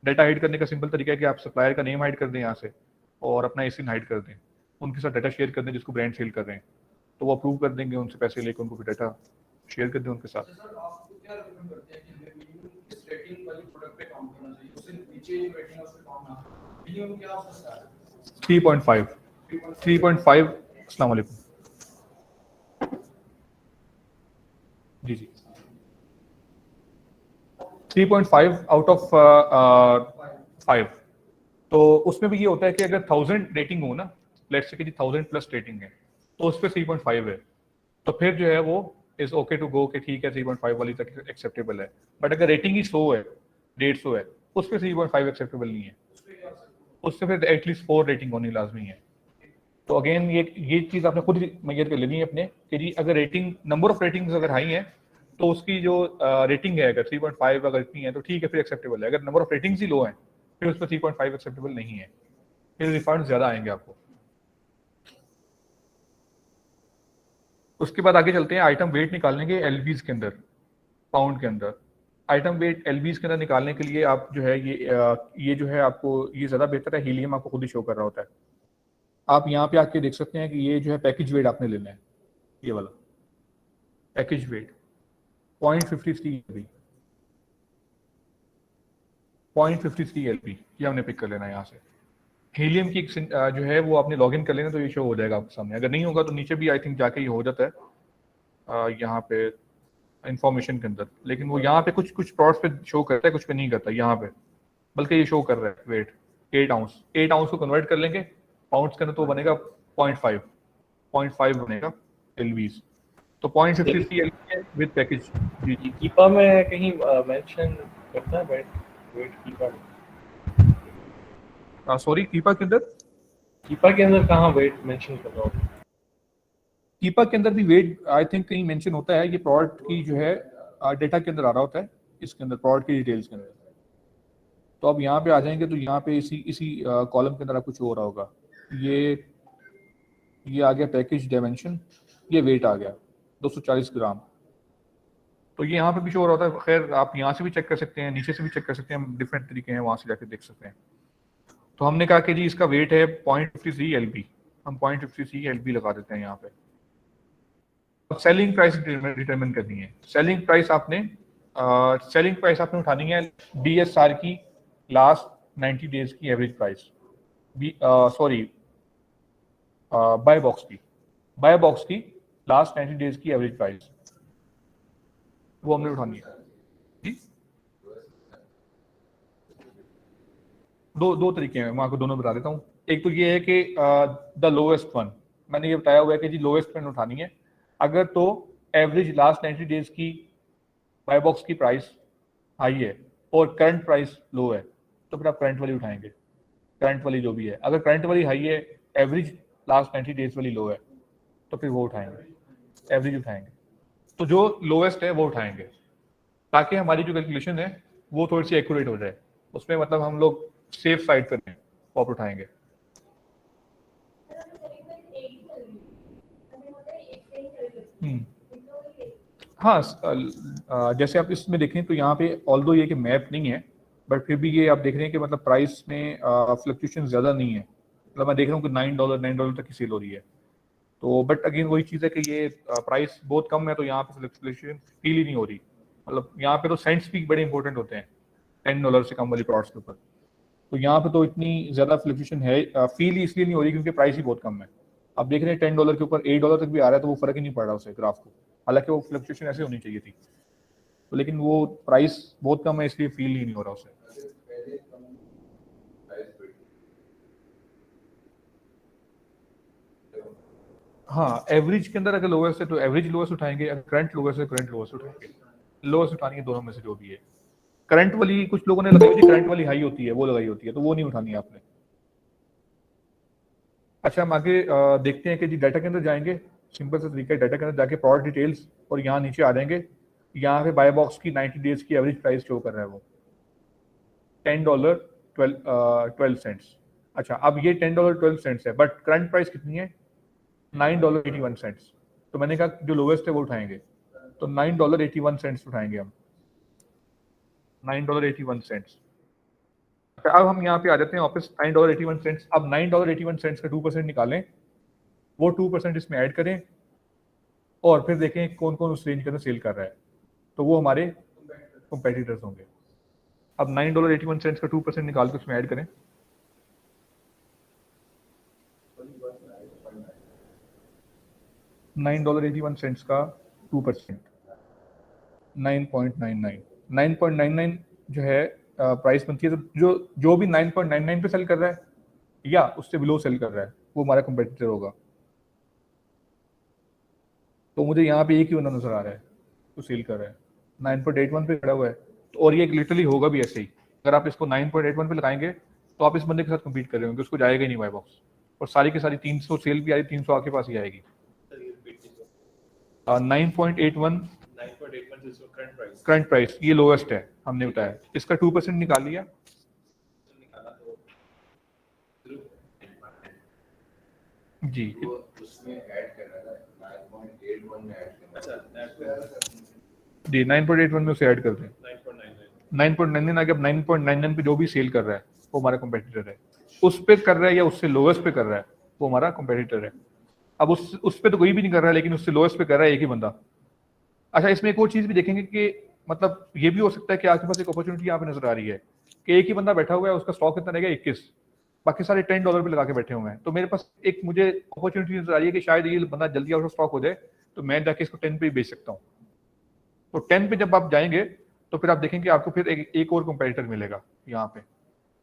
डेटा हाइड करने का सिंपल तरीका है कि आप सप्लायर का नेम हाइड कर दें यहाँ से और अपना एसिन हाइड कर दें, उनके साथ डाटा शेयर कर दें जिसको ब्रांड सेल कर रहे हैं, तो वो अप्रूव कर देंगे, उनसे पैसे लेकर उनको फिर डाटा शेयर कर दें उनके साथ। सर आपको क्या रिकमेंड करते हैं कि हमें मिनिमम किस रेटिंग वाली प्रोडक्ट पे काम करना चाहिए, उससे नीचे रेटिंग उस पे काम ना करें, मिनिमम क्या हो सकता है? 3.5 3.5। अस्सलाम वालेकुम। जी जी 3.5 आउट ऑफ 5। तो उसमें भी ये होता है कि अगर 1000 रेटिंग हो ना, लेट्स से कि 1000 प्लस रेटिंग है तो उस पर 3.5 है, तो फिर जो है वो इज ओके टू गो कि ठीक है 3.5 वाली तक एक्सेप्टेबल है। बट अगर रेटिंग ही 100 है, 150 है, उस पर 3.5 एक्सेप्टेबल नहीं है, उससे फिर एटलीस्ट 4 रेटिंग होनी लाजमी है। तो अगेन ये चीज़ आपने खुद मैयर कर लेनी है अपने कि जी अगर रेटिंग नंबर ऑफ रेटिंग्स अगर हाई है तो उसकी जो रेटिंग है अगर 3.5 अगर इतनी है तो ठीक है फिर एक्सेप्टेबल है। अगर नंबर ऑफ रेटिंग्स ही लो हैं फिर उस पर 3.5 एक्सेप्टेबल नहीं है, फिर रिफंड ज़्यादा आएंगे आपको। उसके बाद आगे चलते हैं, आइटम वेट निकालने के एलबीज के अंदर, पाउंड के अंदर। आइटम वेट एलबीज के अंदर निकालने के लिए आप जो है ये जो है आपको ये ज़्यादा बेहतर है, हीलियम आपको खुद ही शो कर रहा होता है। आप यहाँ पे आके देख सकते हैं कि ये जो है पैकेज वेट आपने लेना है, ये वाला पैकेज वेट 0.53 एलबी, 0.53 एलबी ये हमने पिक कर लेना है यहाँ से। हीलियम की जो है वो आपने लॉगिन कर लेना तो ये शो हो जाएगा आपके सामने। अगर नहीं होगा तो नीचे भी आई थिंक जाके ये हो जाता है यहाँ पे इंफॉर्मेशन के अंदर, लेकिन वो यहाँ पे कुछ कुछ प्लॉट्स पे शो करता है, कुछ पे नहीं करता यहाँ पे, बल्कि ये शो कर रहा है वेट 8 आउंस। 8 आउंस को कन्वर्ट कर लेंगे पाउंड्स के अंदर तो बनेगा 0.5 बनेगा एलबीज। तो 0.53 एलबी है विद पैकेज। जी जी कीपा में कहीं मेंशन करता है वेट कीपा में? सॉरी कीपा के अंदर कहाँ वेट मेंशन कर रहा हूँ? कीपा के अंदर भी वेट आई थिंक कहीं मेंशन होता है, ये प्रोडक्ट की जो है डेटा के अंदर आ रहा होता है, इसके अंदर प्रोडक्ट की डिटेल्स के अंदर। तो अब यहाँ पे आ जाएंगे तो यहाँ पे इसी कॉलम के अंदर आपको शो हो रहा होगा, ये आ गया पैकेज डायमेंशन, ये वेट आ गया 240 ग्राम। तो ये यहाँ पे भी शो हो रहा होता है। खैर आप यहाँ से भी चेक कर सकते हैं, नीचे से भी चेक कर सकते हैं, डिफरेंट तरीके हैं, वहाँ से जाके देख सकते हैं। तो हमने कहा कि जी इसका वेट है 0.53 एलबी, हम 0.53 एलबी लगा देते हैं यहाँ पे। सेलिंग प्राइस डिटरमिन करनी है। सेलिंग प्राइस आपने उठानी है DSR की लास्ट 90 डेज की average price, sorry buy box की लास्ट 90 डेज की एवरेज प्राइस, वो हमने उठानी है जी। दो तरीके हैं, मैं आपको दोनों बता देता हूँ। एक तो ये है कि द लोएस्ट वन, मैंने ये बताया हुआ है कि जी लोएस्ट वन उठानी है। अगर तो एवरेज लास्ट 90 डेज की बाय बॉक्स की प्राइस हाई है और करंट प्राइस लो है तो फिर आप करंट वाली उठाएंगे, करंट वाली जो भी है। अगर करंट वाली हाई है, एवरेज लास्ट 90 डेज वाली लो है, तो फिर वो उठाएंगे, एवरेज उठाएंगे। तो जो लोएस्ट है वो उठाएंगे ताकि हमारी जो कैलकुलेशन है वो थोड़ी सी एक्यूरेट हो जाए, उसमें मतलब हम लोग सेफ साइड पर हैं, वो आप उठाएंगे। हाँ जैसे आप इसमें देखें तो यहाँ पे ऑल्दो ये कि मैप नहीं है, बट फिर भी ये आप देख रहे हैं कि मतलब प्राइस में फ्लक्चुएशन ज़्यादा नहीं है। मतलब मैं देख रहा हूँ कि $9 तक की सेल हो रही है। तो बट अगेन वही चीज़ है कि ये प्राइस बहुत कम है तो यहाँ पे फ्लक्चुएशन फील ही नहीं हो रही। मतलब यहाँ पे तो सेंट्स भी बड़े इंपॉर्टेंट होते हैं $10 से कम वाली प्लॉट्स के ऊपर। तो यहाँ पे तो इतनी ज़्यादा फ्लक्चुएशन है, फील ही इसलिए नहीं हो रही क्योंकि प्राइस ही बहुत कम है। आप देख रहे हैं $10 के ऊपर $8 तक भी आ रहा है तो वो फर्क ही नहीं पड़ रहा उसे ग्राफ को, हालांकि वो फ्लक्चुएशन ऐसे होनी चाहिए थी, तो लेकिन वो प्राइस बहुत कम है इसलिए फील ही नहीं हो रहा उसे। हाँ एवरेज के अंदर अगर लोवेस्ट है तो एवरेज लोवेस्ट उठाएंगे, अगर करंट लोवेस्ट है करंट लोवेस्ट उठाएंगे। लोवेस्ट उठानी है दोनों में से जो भी है। करंट वाली कुछ लोगों ने लगाई हुई थी, करंट वाली हाई होती है वो लगाई होती है, तो वो नहीं उठानी है आपने। अच्छा हम आगे देखते हैं कि जी डाटा के अंदर जाएंगे, सिंपल सा तरीका है, डाटा के अंदर जाके प्रोडक्ट डिटेल्स और यहाँ नीचे आ जाएंगे। यहाँ पे बाय बॉक्स की 90 डेज की एवरेज प्राइस शो कर रहा है वो। $10.12। अच्छा, अब ये $10.12 है, बट करंट प्राइस कितनी है? $9.81। तो मैंने कहा जो लोवेस्ट है वो उठाएंगे, तो $9.81 उठाएंगे हम, $9.81। अब हम यहाँ पे आ जाते हैं वापस $9.81। अब $9.81 का 2% निकालें, वो 2% इसमें ऐड करें और फिर देखें कौन कौन उस रेंज के अंदर सेल कर रहा है, तो वो हमारे कंपेटिटर्स होंगे। अब $9.81 का 2% निकाल के उसमें ऐड करें, $9.81 का 2%, 9.99 जो है प्राइस बनती है। तो जो भी 9.99 पे सेल कर रहा है या उससे बिलो सेल कर रहा है वो हमारा कंपेटिटर होगा। तो मुझे यहाँ पे एक ही बंदा नजर आ रहा है तो सेल कर रहा है, 9.81 पे खड़ा हुआ है। तो और ये लिटरली होगा भी ऐसे ही, अगर आप इसको 9.81 पे लगाएंगे तो आप इस बंदे के साथ कम्पीट कर रहे होंगे, उसको जाएगा ही नहीं बाय बॉक्स, और सारी की सारी 300 सेल भी आई, 300 आपके पास ही आएगी। 9.81 करंट प्राइस ये लोवेस्ट है हमने बताया, इसका 2% निकाल लिया, जी उसमें ऐड करना था 9.81 में ऐड करना। अच्छा, जी 9.81 में उसे ऐड कर दें, 9.99 आगे। अब 9.99 पे जो भी सेल कर रहा है वो हमारा कंपेटिटर है, उस पे कर रहा है या उससे लोवेस्ट पे कर रहा है वो हमारा कंपेटिटर है। अब उस पे तो कोई भी नहीं कर रहा है, लेकिन उससे लोवेस्ट पे कर रहा है एक ही बंदा। अच्छा, इसमें एक और चीज भी देखेंगे कि मतलब ये भी हो सकता है कि आपके पास एक अपॉर्चुनिटी यहाँ पे नजर आ रही है कि एक ही बंदा बैठा हुआ है, उसका स्टॉक कितना रहेगा 21, बाकी सारे $10 पे लगा के बैठे हुए हैं। तो मेरे पास एक मुझे अपॉर्चुनिटी नजर आ रही है कि शायद ये बंदा जल्दी आउट ऑफ स्टॉक हो जाए, तो मैं जाके इसको 10 पे ही बेच सकता हूँ। तो 10 पे जब आप जाएंगे तो फिर आप देखेंगे आपको फिर एक और कंपेटिटर मिलेगा यहाँ पे।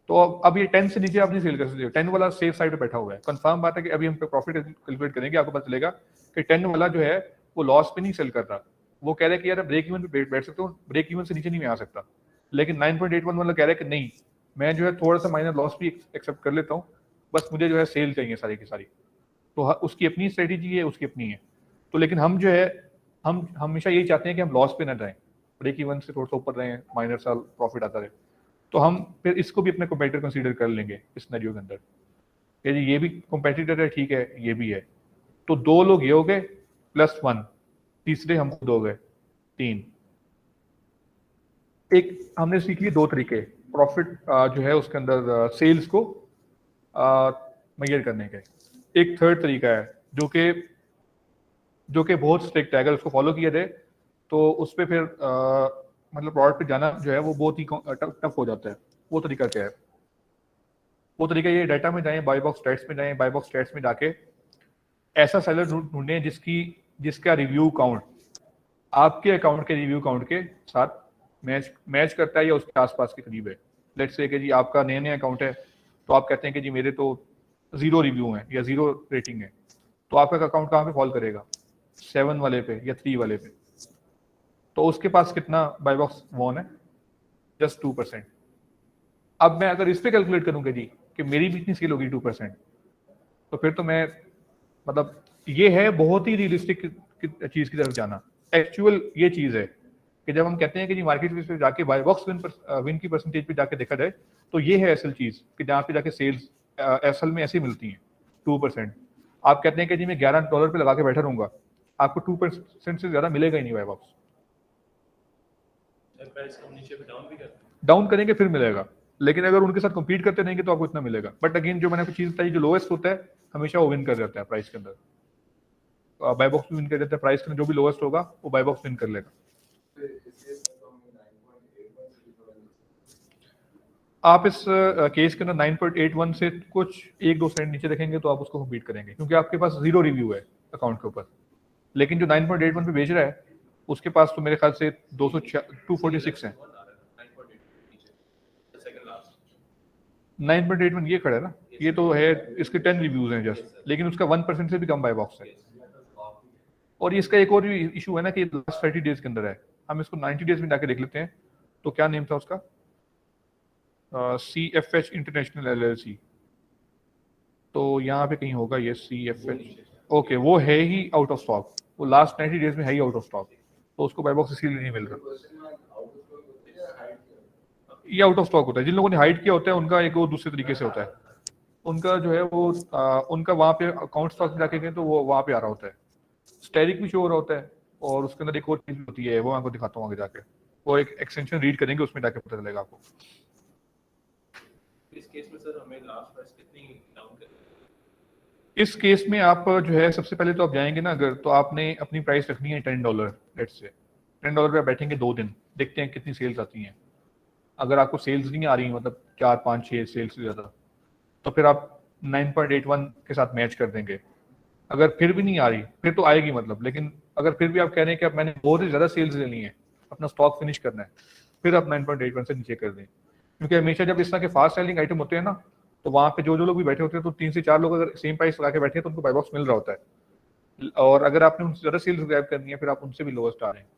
तो अब ये 10 से नीचे आप नहीं सेल कर सकते, 10 वाला सेफ साइड पे बैठा हुआ है। कंफर्म बात है कि अभी हम प्रॉफिट कैलकुलेट करेंगे, आपको पता चलेगा कि 10 वाला जो है वो लॉस पे नहीं सेल कर रहा, वो कह रहा है कि यार ब्रेक इवन पे बैठ सकते हो, ब्रेक इवन से नीचे नहीं आ सकता। लेकिन 9.81 वाला कह रहा है कि नहीं, मैं जो है थोड़ा सा माइनर लॉस भी एक्सेप्ट कर लेता हूँ, बस मुझे जो है सेल चाहिए सारी की सारी। तो उसकी अपनी स्ट्रेटेजी है, उसकी अपनी है। तो लेकिन हम जो है हम हमेशा यही चाहते हैं कि हम लॉस पे ना जाएं, ब्रेक इवन से थोड़ा सा ऊपर रहें, माइनर सा प्रॉफिट आता रहे। तो हम फिर इसको भी अपने कंपेटिटर कंसीडर कर लेंगे इस सिनेरियो के अंदर, कि ये भी कंपेटिटर है, ठीक है, ये भी है। तो 2 लोग ये हो गए +1, तीसरे हम खुद हो गए 3। एक हमने सीख ली 2 तरीके प्रॉफिट जो है उसके अंदर सेल्स को मेजर करने के। एक थर्ड तरीका है जो कि बहुत स्ट्रिक्ट है, अगर उसको फॉलो किया जाए तो उस पर फिर मतलब प्रोडक्ट पे जाना जो है वो बहुत ही टफ हो जाता है। वो तरीका क्या है? वो तरीका ये, डाटा में जाएं, बाय बॉक्स स्टैट्स में जाएं, बाय बॉक्स स्टैट्स में जाके ऐसा सेलर ढूंढें जिसका रिव्यू काउंट आपके अकाउंट के रिव्यू काउंट के साथ मैच करता है या उसके आसपास के करीब है। लेट्स से कि जी आपका नया अकाउंट है, तो आप कहते हैं कि जी मेरे तो 0 रिव्यू हैं या 0 रेटिंग है, तो आपका अकाउंट कहाँ पे फॉल करेगा? 7 वाले पे या 3 वाले पे। तो उसके पास कितना बाय बॉक्स वॉन है? जस्ट 2%। अब मैं अगर इस पे कैलकुलेट करूंगा जी कि मेरी भी इतनी सेल होगी 2%, तो फिर तो मैं मतलब ये है बहुत ही रियलिस्टिक चीज की तरफ जाना। एक्चुअल ये चीज है कि जब हम कहते हैं कि जी मार्केट प्लेस पे जाके बाय बॉक्स विन की परसेंटेज पे जाके देखा जाए, तो ये है असल चीज कि जहाँ पे जाके सेल्स असल में ऐसी मिलती हैं 2%। आप कहते हैं कि जी मैं $11 पे लगा के बैठा रहूंगा, आपको 2% से ज्यादा मिलेगा ही नहीं बाय बॉक्स। डाउन करेंगे फिर मिलेगा, लेकिन अगर उनके साथ कम्पीट करते रहेंगे तो आपको इतना मिलेगा। बट अगेन जो मैंने आपको चीज बताई, जो लोएस्ट होता है हमेशा वो विन कर जाता है प्राइस के अंदर। बाय बॉक्स विन कर जाता है प्राइस के अंदर, जो भी लोएस्ट होगा वो बाय बॉक्स विन कर लेगा। आप इस केस के अंदर 9.81 से कुछ 1-2 सेंट नीचे रखेंगे तो आप उसको कम्पीट करेंगे, क्योंकि आपके पास 0 रिव्यू है अकाउंट के ऊपर। लेकिन जो 9.81 पे बेच रहा है उसके पास तो मेरे ख्याल से 246 है। 9.81 ये खड़ा है ना, ये तो है, इसके 10 रिव्यूज हैं जस्ट, लेकिन उसका 1% से भी कम बाय बॉक्स है। और ये इसका एक और भी इशू है ना कि लास्ट 30 डेज के अंदर है। हम इसको 90 डेज में जाके देख लेते हैं। तो क्या नेम था उसका? CFH international LLC। तो यहाँ पे कहीं होगा ये CFH। ओके, वो है ही आउट ऑफ स्टॉक, वो लास्ट 90 डेज में है ही आउट ऑफ स्टॉक, तो उसको बाय बॉक्स इसीलिए नहीं मिल रहा। ये आउट ऑफ स्टॉक होता है। जिन लोगों ने हाइड किया होता है उनका एक वो दूसरे तरीके से होता है, उनका जो है वो उनका वहाँ पे अकाउंट स्टॉक जाके गए तो वो वहाँ पे आ रहा होता है, स्टेरिक भी शो हो रहा होता है, और उसके अंदर एक और चीज होती है वो मैं आपको दिखाता हूँ आगे जाके, वो एक एक्सटेंशन रीड करेंगे उसमें जाके पता चलेगा आपको। इस केस में सर हमें लास्ट प्राइस कितनी डाउन करनी है? इस केस में आप जो है सबसे पहले तो आप जाएंगे ना अगर, तो आपने अपनी प्राइस रखनी है $10, लेट्स से $10 पे आप बैठेंगे 2 दिन, देखते हैं कितनी सेल्स आती हैं। अगर आपको सेल्स नहीं आ रही मतलब 4 5 6 सेल्स से ज़्यादा, तो फिर आप 9.81 के साथ मैच कर देंगे। अगर फिर भी नहीं आ रही फिर तो आएगी मतलब, लेकिन अगर फिर भी आप कह रहे हैं कि अब मैंने बहुत ही ज़्यादा सेल्स लेनी है, अपना स्टॉक फिनिश करना है, फिर आप 9.81 से नीचे कर दें। क्योंकि हमेशा जब इस तरह के फास्ट सेलिंग आइटम होते हैं ना, तो वहाँ पे जो लोग भी बैठे होते हैं तो 3 से 4 लोग अगर सेम प्राइस लगा के बैठे हैं तो उनको बाय बॉक्स मिल रहा होता है। और अगर आपने उनसे ज़्यादा सेल्स ग्रैब करनी है फिर आप उनसे भी लोएस्ट आ रहे हैं,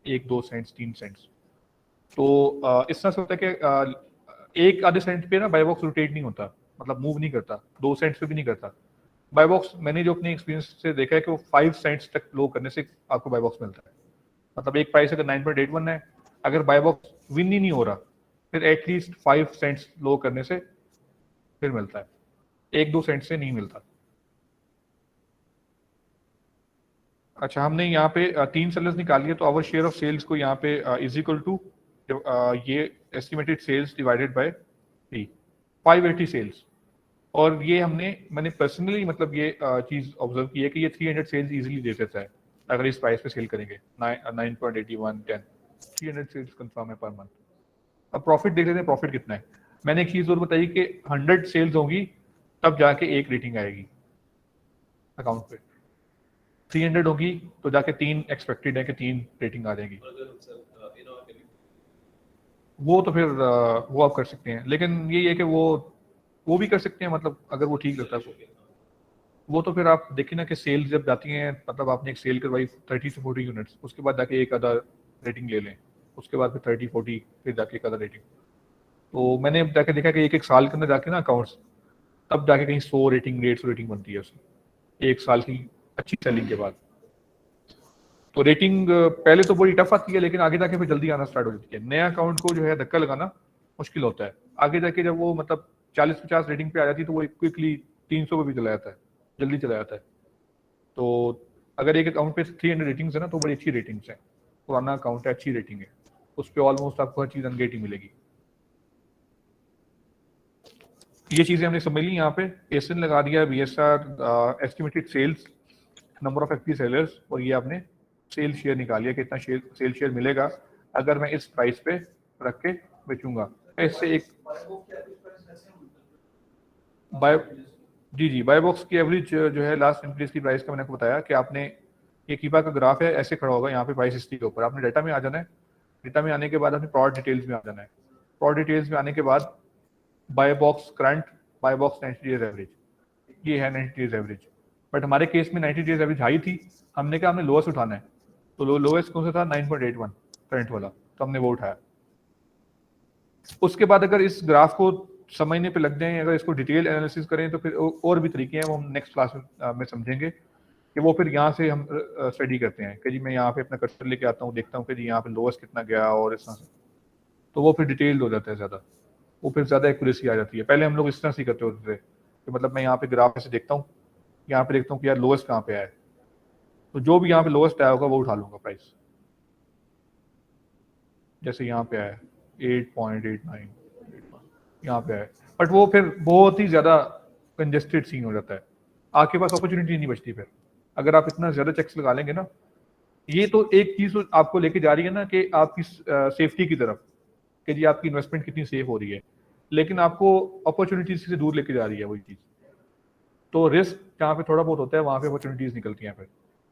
1-2 सेंट्स 3 सेंट्स। तो इस तरह से होता है कि 1 आधे सेंट पे ना बाय बॉक्स रोटेट नहीं होता, मतलब मूव नहीं करता, 2 सेंट्स पे भी नहीं करता। बाय बॉक्स मैंने जो अपने एक्सपीरियंस से देखा है कि वो 5 सेंट्स तक लो करने से आपको बाय बॉक्स मिलता है। मतलब एक प्राइस अगर 9.81 है, अगर बाय बॉक्स विन ही नहीं हो रहा फिर एटलीस्ट 5 सेंट्स लो करने से फिर मिलता है, 1-2 सेंट से नहीं मिलता। अच्छा, हमने यहाँ पे 3 सेलर्स निकाल लिए, तो आवर शेयर ऑफ सेल्स को यहाँ पे इज इक्वल टू ये estimated sales divided by 3, 580 sales. और ये मैंने पर्सनली मतलब ये चीज़ ऑब्जर्व की है कि ये 300 सेल्स इजीली दे देता है अगर इस प्राइस पे सेल करेंगे। 9.81 10 300 सेल्स कंफर्म है पर मंथ। अब प्रॉफिट देख लेते हैं, प्रॉफिट कितना है। मैंने एक चीज़ और बताई कि 100 सेल्स होंगी तब जाके एक रेटिंग आएगी अकाउंट पे, 300 होगी तो जाके 3 एक्सपेक्टेड है कि 3 रेटिंग आ जाएगी। वो तो फिर वो आप कर सकते हैं, लेकिन ये है कि वो भी कर सकते हैं, मतलब अगर वो ठीक लगता है तो। वो तो फिर आप देखिए ना कि सेल्स जब जाती हैं, मतलब आपने एक सेल करवाई 30 से 40 यूनिट्स, उसके बाद जाके एक आधा रेटिंग ले लें, उसके बाद फिर 30-40 फिर जाके एक आधा रेटिंग। तो मैंने जाके देखा कि एक साल के अंदर जाके ना अकाउंट्स तब जाके कहीं 100 रेटिंग 150 रेटिंग बनती है उसकी, एक साल की अच्छी सेलिंग के बाद। तो रेटिंग पहले तो बड़ी टफ आती है, लेकिन आगे जाके फिर जल्दी आना स्टार्ट हो जाती है। नया अकाउंट को जो है धक्का लगाना मुश्किल होता है, आगे जाके जब वो मतलब 40-50 रेटिंग पे आ जाती है तो वो क्विकली 300 पे भी चला जाता है, जल्दी चला जाता है। तो अगर एक अकाउंट पे 300 रेटिंग्स है ना तो बड़ी अच्छी रेटिंग्स है, पुराना अकाउंट है, अच्छी रेटिंग है, उस पर ऑलमोस्ट आपको हर चीज़ अनगेट ही मिलेगी। ये चीज़ें हमने समझ ली। यहाँ पे एसएन लगा दिया, BSR estimated sales, number of active sellers, और ये आपने सेल शेयर निकाल लिया कितना सेल शेयर मिलेगा अगर मैं इस प्राइस पे रख के बेचूंगा। इससे एक बाय बॉक्स की एवरेज जो है लास्ट इंक्रीज की प्राइस का मैंने आपको बताया कि आपने ये कीपा का ग्राफ है, ऐसे खड़ा होगा यहाँ पे प्राइस हिस्ट्री के ऊपर। आपने डाटा में आ जाना है, डाटा में आने के बाद आपने प्रोडक्ट डिटेल्स में आ जाना है, प्रोडक्ट डिटेल्स में आने के बाद buy box current, buy box 90 days average, ये है 90 डेज एवरेज। बट हमारे केस में 90 डेज एवरेज हाई थी, हमने कहा हमने लोएस्ट उठाना है, तो लोएस्ट कौन सा था 9.81 करंट वाला, तो हमने वो उठाया। उसके बाद अगर इस ग्राफ को समझने पे लग जाएं, अगर इसको डिटेल एनालिसिस करें तो फिर और भी तरीके हैं, वो हम नेक्स्ट क्लास में समझेंगे कि वो फिर यहाँ से हम स्टडी करते हैं कि जी मैं यहाँ पे अपना कर्सर लेके आता हूँ, देखता हूँ कि जी यहाँ पे लोएस्ट कितना गया और इस तरह से, तो वो फिर डिटेल्ड हो जाता है ज़्यादा, वो फिर ज़्यादा एक्यूरेसी आ जाती है। पहले हम लोग इस तरह से करते होते थे कि मतलब मैं यहाँ पे ग्राफ से देखता हूँ, यहाँ पे देखता हूँ कि यार लोएस्ट कहाँ पे आया है, तो जो भी यहाँ पे लोएस्ट आया होगा वो उठा लूंगा प्राइस। जैसे यहाँ पे आया 8.89 यहाँ पे आया, बट वो फिर बहुत ही ज़्यादा कंजेस्टेड सीन हो जाता है, आपके पास अपॉर्चुनिटी नहीं बचती फिर। अगर आप इतना ज़्यादा चेक्स लगा लेंगे ना, ये तो एक चीज़ आपको लेके जा रही है ना कि आपकी सेफ्टी की तरफ, कि जी आपकी इन्वेस्टमेंट कितनी सेफ हो रही है, लेकिन आपको अपॉर्चुनिटीज से दूर लेके जा रही है वही चीज़। तो रिस्क जहाँ पे थोड़ा बहुत होता है वहाँ पे अपॉर्चुनिटीज निकलती हैं फिर,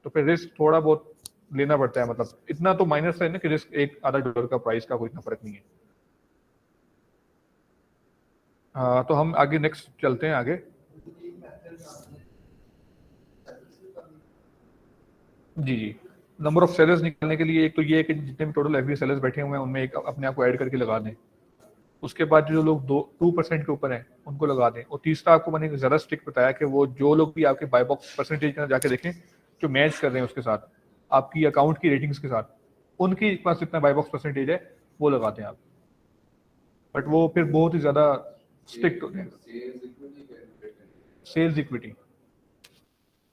तो फिर रिस्क थोड़ा बहुत लेना पड़ता है। मतलब इतना तो माइनस है ना कि रिस्क $1-आधा का प्राइस का कोई इतना फर्क नहीं है। तो हम आगे नेक्स्ट चलते हैं आगे। जी नंबर ऑफ सेलर्स निकालने के लिए एक तो ये है कि जितने भी टोटल एफबी सेलर्स बैठे हुए हैं उनमें एक अपने आप को ऐड करके लगा दें। उसके बाद जो लोग 2% के ऊपर हैं उनको लगा दें। और तीसरा आपको मैंने ज़्यादा स्ट्रिक्ट बताया कि वो जो लोग भी आपके बाय बॉक्स परसेंटेज में जाके देखें जो मैच कर रहे हैं उसके साथ आपकी अकाउंट की रेटिंग्स के साथ, उनके पास जितना बाय बॉक्स परसेंटेज है वो लगा दें आप। बट वो फिर बहुत ही ज़्यादा स्ट्रिक्ट होते हैं। Sales equity calculate करनी sales equity,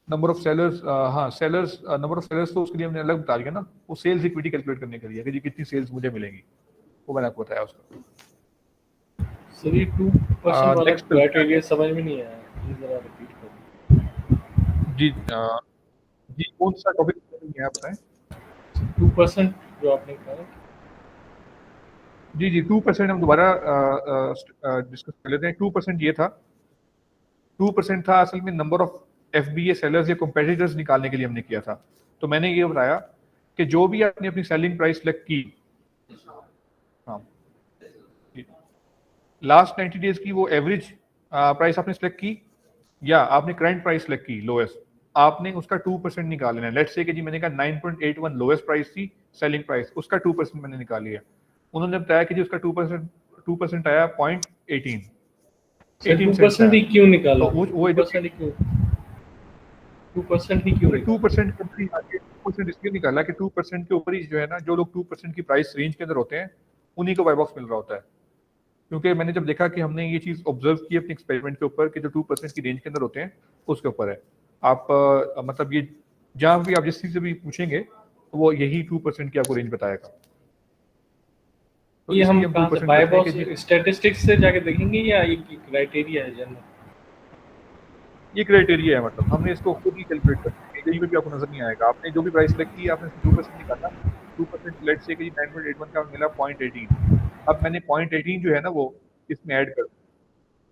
number of sellers, हाँ सेलर्स, नंबर ऑफ सेलर्स तो उसके लिए हमने अलग बता दिया ना, वो सेल्स इक्विटी कैलकुलेट करने के लिए कि जी कितनी सेल्स मुझे मिलेंगी, वो मैंने आपको बताया उसका। सर ये 2% वाला next- क्राइटेरिया समझ में नहीं आया, प्लीज जरा रिपीट करें। जी जी कौन सा टॉपिक है आप बताएं। 2% जो आपने कहा, जी 2% हम दोबारा डिस्कस कर लेते हैं। 2% ये था, 2% था असल में नंबर ऑफ FBA सेलर्स या कंपेटिटर्स निकालने के लिए हमने किया था। तो मैंने ये बताया कि जो भी आपने अपनी सेलिंग प्राइस सिलेक्ट की, हाँ लास्ट 90 डेज की वो एवरेज प्राइस आपने सिलेक्ट की या आपने करंट प्राइस सिलेक्ट की लोएस्ट, आपने उसका 2% निकाल लेना है। लेट्स से कि जी मैंने कहा 9.81 लोएस्ट प्राइस थी सेलिंग प्राइस, उसका 2% मैंने निकाल लिया। उन्होंने बताया कि जी उसका 2% आया 0.18, सर 2% ही क्यों निकाला? तो वो 2% ही क्यों? 2% ही क्यों निकाला? 2% के ऊपर ही आके 2% इसलिए निकाला कि 2% के ऊपर ही जो है ना, जो लोग 2% की प्राइस रेंज के अंदर होते हैं उन्हीं को बाय बॉक्स मिल रहा होता है। क्योंकि मैंने जब देखा कि हमने ये चीज़ ऑब्जर्व की अपने एक्सपेरिमेंट के ऊपर कि जो 2% की रेंज के अंदर होते हैं उसके ऊपर है। आप मतलब ये जहाँ भी आप जिस चीज़ से भी पूछेंगे तो वो यही 2% की आपको रेंज बताएगा। तो ये हम इसलिए कहाँ से 2% बाय करते हैं कि बॉक्स स्टैटिस्टिक्स से जाके देखेंगे या ये क्राइटेरिया है जनरल? ये क्राइटेरिया है, मतलब हमने इसको खुद ही कैलकुलेट करना है, कहीं पे भी आपको नजर नहीं आएगा। आपने जो भी प्राइस सेलेक्ट की आपने 2% निकाला, 2% लेट से कि 9.81 का मिला 0.18, अब मैंने 0.18 जो है ना वो इसमें ऐड कर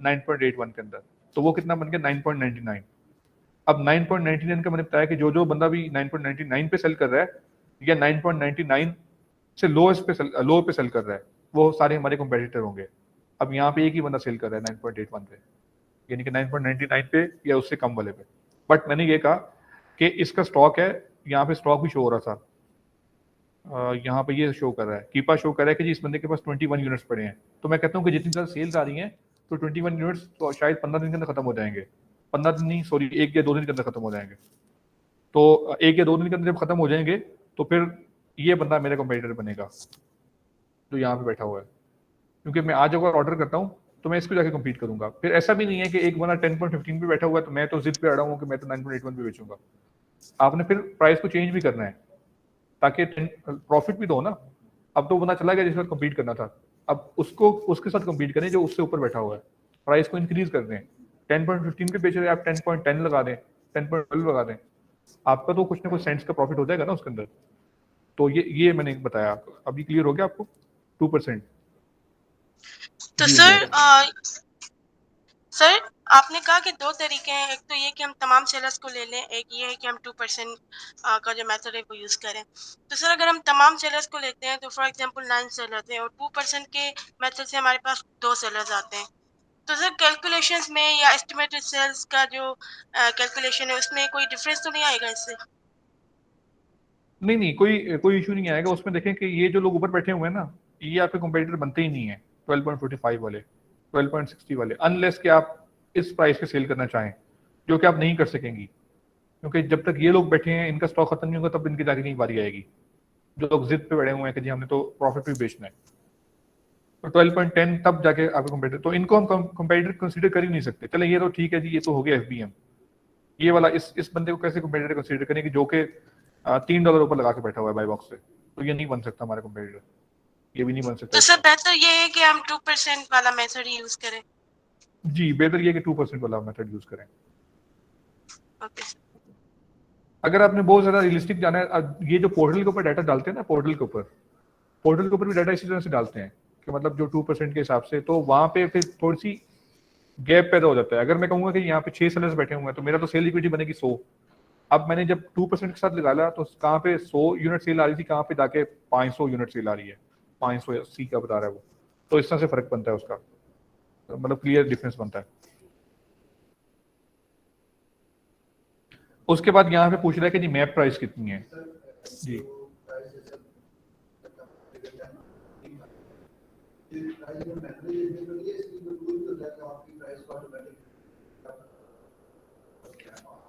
9.81 के अंदर, तो वो कितना बन गया 9.99। अब 9.99 का मैंने बताया कि जो जो बंदा भी 9.99 पे सेल कर रहा है या 9.99 से लोएस्ट पे लो पे सेल कर रहा है वो सारे हमारे कॉम्पिटिटर होंगे। अब यहाँ पे एक ही बंदा सेल कर रहा है 9.81 पे, यानी कि 9.99 पे या उससे कम वाले पे। बट मैंने ये कहा कि इसका स्टॉक है, यहाँ पे स्टॉक भी शो हो रहा था, यहाँ पे ये शो कर रहा है, कीपा शो कर रहा है कि जी इस बंदे के पास 21 यूनिट्स पड़े हैं। तो मैं कहता हूँ कि जितनी ज़्यादा सेल्स आ रही हैं तो 21 यूनिट्स तो शायद 15 दिन के अंदर खत्म हो जाएंगे, 15 दिन नहीं सॉरी 1 या 2 दिन के अंदर खत्म हो जाएंगे। तो 1 या 2 दिन के अंदर जब खत्म हो जाएंगे तो फिर ये बंदा मेरा कॉम्पिटिटर बनेगा जो यहाँ पे बैठा हुआ है, क्योंकि मैं आज अगर ऑर्डर करता हूँ तो मैं इसको जाके कम्पीट करूंगा। फिर ऐसा भी नहीं है कि एक बंदा 10.15 पे बैठा हुआ है तो मैं तो जिद पे अड़ा हूँ कि मैं तो 9.81 पे बेचूंगा। आपने फिर प्राइस को चेंज भी करना है ताकि प्रॉफिट भी दो ना। अब तो बंदा चला गया जिसके साथ कम्पीट करना था, अब उसको उसके साथ कम्पीट करें जो उससे ऊपर बैठा हुआ है, प्राइस को इंक्रीज कर दें। 10.15 पे बेच रहे हैं आप 10.10 लगा दें, 10.12 लगा दें, आपका तो कुछ ना कुछ सेंट्स का प्रॉफिट हो जाएगा ना उसके अंदर। तो ये मैंने बताया आपको, अभी क्लियर हो गया आपको 2%। तो जी सर आपने कहा कि दो तरीके हैं, एक तो ये कि हम तमाम सेलर्स को ले लें, एक ये है कि हम 2% का जो मेथड है वो यूज़ करें। तो सर अगर हम तमाम सेलर्स को लेते हैं तो फॉर एग्जांपल 9 सेलर थे और 2% के मेथड से हमारे पास 2 सेलर्स आते हैं, तो सर कैलकुलेशंस में या एस्टिमेटेड सेल्स का जो कैलकुलेशन है उसमें कोई डिफरेंस तो नहीं आएगा इससे? नहीं कोई कोई इशू नहीं आएगा उसमें। देखें कि ये जो लोग ऊपर बैठे हुए हैं ना, ये आपके कॉम्पिटिटर बनते ही नहीं है 12.45 वाले, 12.60 वाले, अनलेस कि आप इस प्राइस पे सेल करना चाहें, जो कि आप नहीं कर सकेंगी, क्योंकि जब तक ये लोग बैठे हैं इनका स्टॉक खत्म नहीं होगा तब इनकी जाके नहीं बारी आएगी। जो लोग जिद पे बैठे हुए हैं कि जी हमने तो प्रॉफिट भी बेचना है, तो 12.10 तब जाके आपके कॉम्पिटिटर, तो इनको हम कॉम्पिटिटर कंसीडर कर ही नहीं सकते। चले ये तो ठीक है जी, ये तो हो गया FBM, ये वाला इस बंदे को कैसे कॉम्पिटिटर कंसीडर करें कि जो कि $3 ऊपर लगा के बैठा हुआ है बाई बॉक्स से, तो ये नहीं बन सकता हमारा कॉम्पिटिटर, ये भी नहीं बन सकता। तो सर बेहतर ये है कि हम 2% वाला मेथड ही यूज़ करें। जी बेहतर ये कि 2% वाला मेथड यूज करें। Okay sir. अगर आपने बहुत ज्यादा रियलिस्टिक जाना है, ये जो पोर्टल के ऊपर डाटा डालते हैं ना, पोर्टल के ऊपर भी डाटा इसी तरह से डालते हैं कि मतलब जो 2% के हिसाब से, तो वहां पे फिर थोड़ी सी गैप पैदा हो जाता है। अगर मैं कहूंगा कि यहाँ पे 6 सेलर्स बैठे हुए हैं तो मेरा तो सेल इक्विटी बनेगी 100। अब मैंने जब 2% के साथ निकाला तो कहाँ पे 100 यूनिट सेल आ रही थी, कहाँ पे जाके 500 यूनिट सेल आ रही है, 580 का बता रहा है वो। तो इस तरह से फर्क बनता है उसका, मतलब क्लियर डिफरेंस बनता है। उसके बाद यहाँ पे पूछ रहा है कि जी मैप प्राइस कितनी है। जी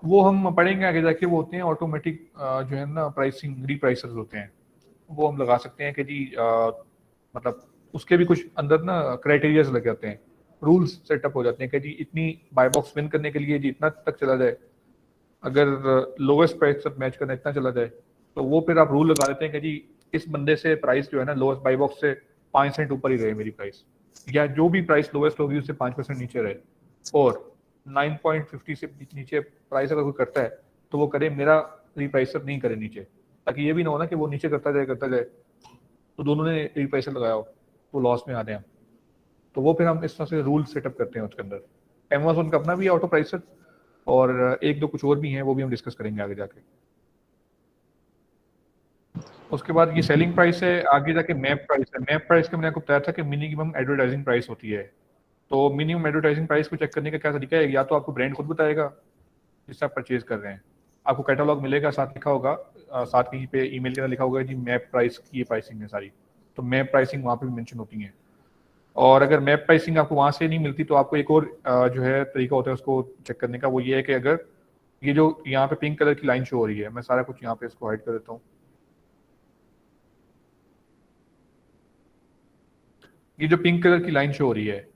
वो हम पढ़ेंगे आगे जाके, वो होते हैं ऑटोमेटिक जो है ना प्राइसिंग रीप्राइसर्स होते हैं, वो हम लगा सकते हैं कि जी मतलब उसके भी कुछ अंदर ना क्राइटेरियाज लग जाते हैं, रूल्स सेटअप हो जाते हैं कि जी इतनी बाय बॉक्स विन करने के लिए जी इतना तक चला जाए, अगर लोवेस्ट प्राइस तक मैच करना इतना चला जाए, तो वो फिर आप रूल लगा देते हैं कि जी इस बंदे से प्राइस जो है ना लोवेस्ट बाय बॉक्स से 5 सेंट ऊपर ही रहे मेरी प्राइस, या जो भी प्राइस लोवेस्ट होगी उससे 5% नीचे रहे, और 9.50 से नीचे प्राइस अगर कोई करता है तो वो करे, मेरा रिप्राइसर नहीं करे नीचे, ताकि ये भी ना हो ना कि वो नीचे करता जाए तो दोनों ने रिप्राइसर लगाया हो तो लॉस में आ जाए। तो वो फिर हम इस तरह से रूल सेटअप करते हैं उसके अंदर। अमेजोन का अपना भी ऑटो प्राइसर, और एक दो कुछ और भी हैं, वो भी हम डिस्कस करेंगे आगे जाके। उसके बाद ये सेलिंग प्राइस है, आगे जाके मैप प्राइस है। मैप प्राइस का मैंने आपको बताया था कि मिनिमम एडवर्टाइजिंग प्राइस होती है। तो मिनिमम एडवर्टाइजिंग प्राइस को चेक करने का क्या तरीका है, या तो आपको ब्रांड खुद बताएगा जिससे आप परचेज कर रहे हैं, आपको कैटलॉग मिलेगा, साथ लिखा होगा, साथ कहीं पे ईमेल के अंदर लिखा होगा जी मैप प्राइस की ये प्राइसिंग है सारी, तो मैप प्राइसिंग वहाँ पे भी मेंशन होती है। और अगर मैप प्राइसिंग आपको वहाँ से नहीं मिलती तो आपको एक और जो है तरीका होता है उसको चेक करने का, वो ये है कि अगर ये जो यहाँ पे पिंक कलर की लाइन शो हो रही है, मैं सारा कुछ यहाँ पे इसको हाइड कर देता हूँ, ये जो पिंक कलर की लाइन शो हो रही है,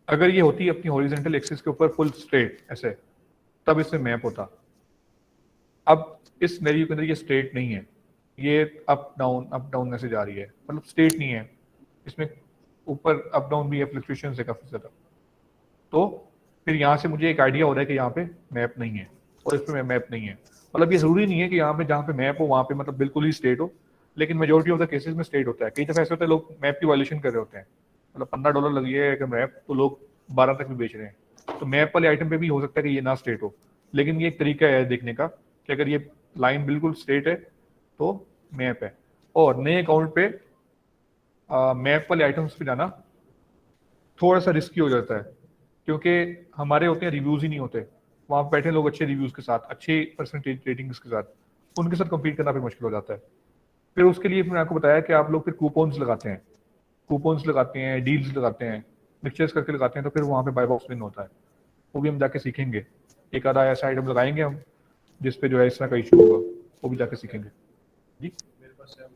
अगर ये होती है अपनी हॉरिजॉन्टल एक्सिस के ऊपर फुल स्ट्रेट ऐसे, तब इससे मैप होता। अब इस सिनेरियो के अंदर ये स्ट्रेट नहीं है, ये अप डाउन ऐसे जा रही है, मतलब स्ट्रेट नहीं है, इसमें ऊपर अप डाउन भी है, फ्लक्चुएशंस है काफी ज्यादा। तो फिर यहाँ से मुझे एक आइडिया हो रहा है कि यहाँ पे मैप नहीं है और इस पे मैप नहीं है। मतलब ये जरूरी नहीं है कि यहाँ पे जहाँ पे मैप हो वहाँ पे मतलब बिल्कुल ही स्ट्रेट हो, लेकिन मेजोरिटी ऑफ द केसेस में स्ट्रेट होता है। कई दफा ऐसे होता है लोग मैप की वायलेशन कर रहे होते हैं, मतलब $15 लगी है अगर मैप, तो लोग 12 तक भी बेच रहे हैं। तो मैप वाले आइटम पे भी हो सकता है कि ये ना स्ट्रेट हो, लेकिन ये एक तरीका है देखने का कि अगर ये लाइन बिल्कुल स्ट्रेट है तो मैप है। और नए अकाउंट पे मैप वाले आइटम्स पे जाना थोड़ा सा रिस्की हो जाता है, क्योंकि हमारे होते हैं रिव्यूज ही नहीं होते, वहाँ बैठे लोग अच्छे रिव्यूज के साथ, अच्छे परसेंटेज रेटिंग्स के साथ, उनके साथ compete करना फिर मुश्किल हो जाता है। फिर उसके लिए मैंने आपको बताया कि आप लोग फिर कूपन्स लगाते हैं, डील्स लगाते हैं, मिक्सचर्स करके लगाते हैं, तो फिर वहाँ पे बाय बॉक्स विन होता है। वो भी हम जाके सीखेंगे, एक आधा ऐसा आइटम लगाएंगे हम जिसपे जो है इस तरह का इशू होगा, वो भी जाके सीखेंगे जी। मेरे पास है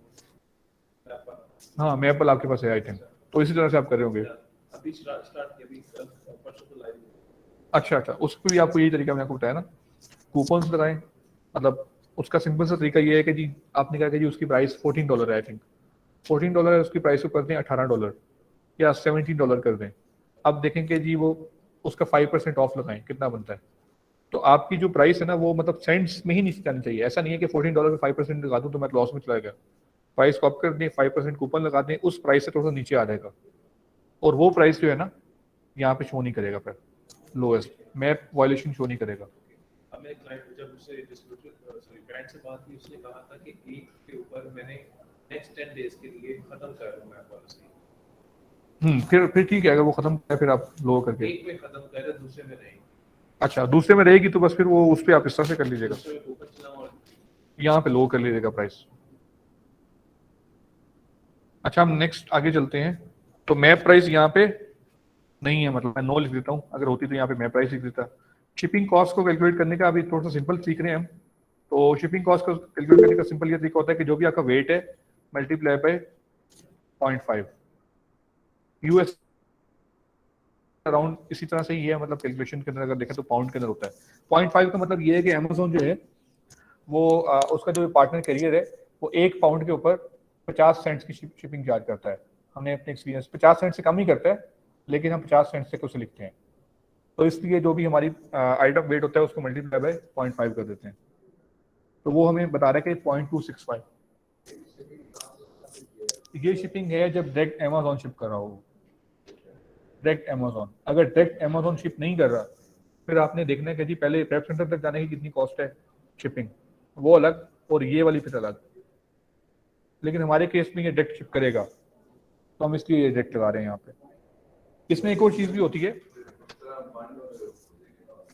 हाँ मैपल आपके पास है आइटम, तो इसी तरह से आप कर रहे होंगे। अभी स्टार्ट किया, अभी परसों तो लाइव। अच्छा, उस पर भी आपको यही तरीका मैंने आपको बताया ना, कूपन्स लगाएं। मतलब उसका सिंपल सा तरीका ये है कि जी आपने कहा कि जी उसकी प्राइस $14 है, आई थिंक $14 है, उसकी प्राइस को कर दें $18 या $17 कर दें। अब देखेंगे जी वो उसका 5% ऑफ लगाएं, कितना बनता है। तो आपकी जो प्राइस है ना वो मतलब सेंट्स में ही नीचे जानी चाहिए। ऐसा नहीं है कि $14 में 5% लगा दूं तो मैं लॉस में चला गया। प्राइस को अप कर दें, 5% कूपन लगा दें, उस प्राइस से थोड़ा सा नीचे आ जाएगा, और वो प्राइस जो है ना यहाँ पे शो नहीं करेगा, फिर लोएस्ट मैप वायलेशन शो नहीं करेगा। अब मेरे क्लाइंट जब उससे डिस्ट्रीब्यूटर सॉरी ब्रांड से बात की, उसने कहा था कि एक के ऊपर मैंने नेक्स्ट 10 डेज के लिए खत्म कर रहा हूं मैं पॉलिसी। फिर ठीक है, अगर वो खत्म है फिर आप लो करके, एक में खत्म कर रहे, दूसरे में नहीं। अच्छा दूसरे में रहेगी तो बस फिर वो उस पर आप इस तरह से कर लीजिएगा, दूसरे में ऊपर चला और यहाँ पे लो कर लीजिएगा प्राइस। अच्छा हम नेक्स्ट आगे चलते हैं। तो मैप प्राइस यहाँ पे नहीं है, मतलब मैं नो लिख देता हूँ, अगर होती तो यहाँ पे मैप प्राइस लिख देता। शिपिंग कॉस्ट को कैलकुलेट करने का अभी थोड़ा सा सिंपल सीख रहे हैं हम। तो शिपिंग कॉस्ट को कैलकुलेट करने का सिंपल ये तरीका होता है कि जो भी आपका वेट है मल्टीप्लाई बाय 0.5 यूएस, अराउंड इसी तरह से ही है, मतलब कैलकुलेशन के अंदर अगर देखें तो पाउंड के अंदर होता है। 0.5 का मतलब ये है कि अमेजोन जो है वो उसका जो पार्टनर कैरियर है वो 1 पाउंड के ऊपर 50 सेंट्स की शिपिंग चार्ज करता है। हमने अपने एक्सपीरियंस 50 सेंट से कम ही करता है, लेकिन हम 50 सेंट से उसे लिखते हैं। तो इसलिए जो भी हमारी आइटम वेट होता है उसको मल्टीप्लाई बाय 0.5 कर देते हैं, तो वो हमें बता रहा है कि 0.265 ये शिपिंग है जब डायरेक्ट अमेजोन शिप कर रहा हो। डायरेक्ट अमेजोन, अगर डायरेक्ट अमेजोन शिप नहीं कर रहा फिर आपने देखना है कि जी पहले प्रेप सेंटर तक जाने की कितनी कॉस्ट है शिपिंग, वो अलग, और ये वाली फिर अलग। लेकिन हमारे केस में ये डायरेक्ट शिप करेगा तो हम इसलिए ये डायरेक्ट लगा रहे हैं यहाँ पे। इसमें एक और चीज़ भी होती है,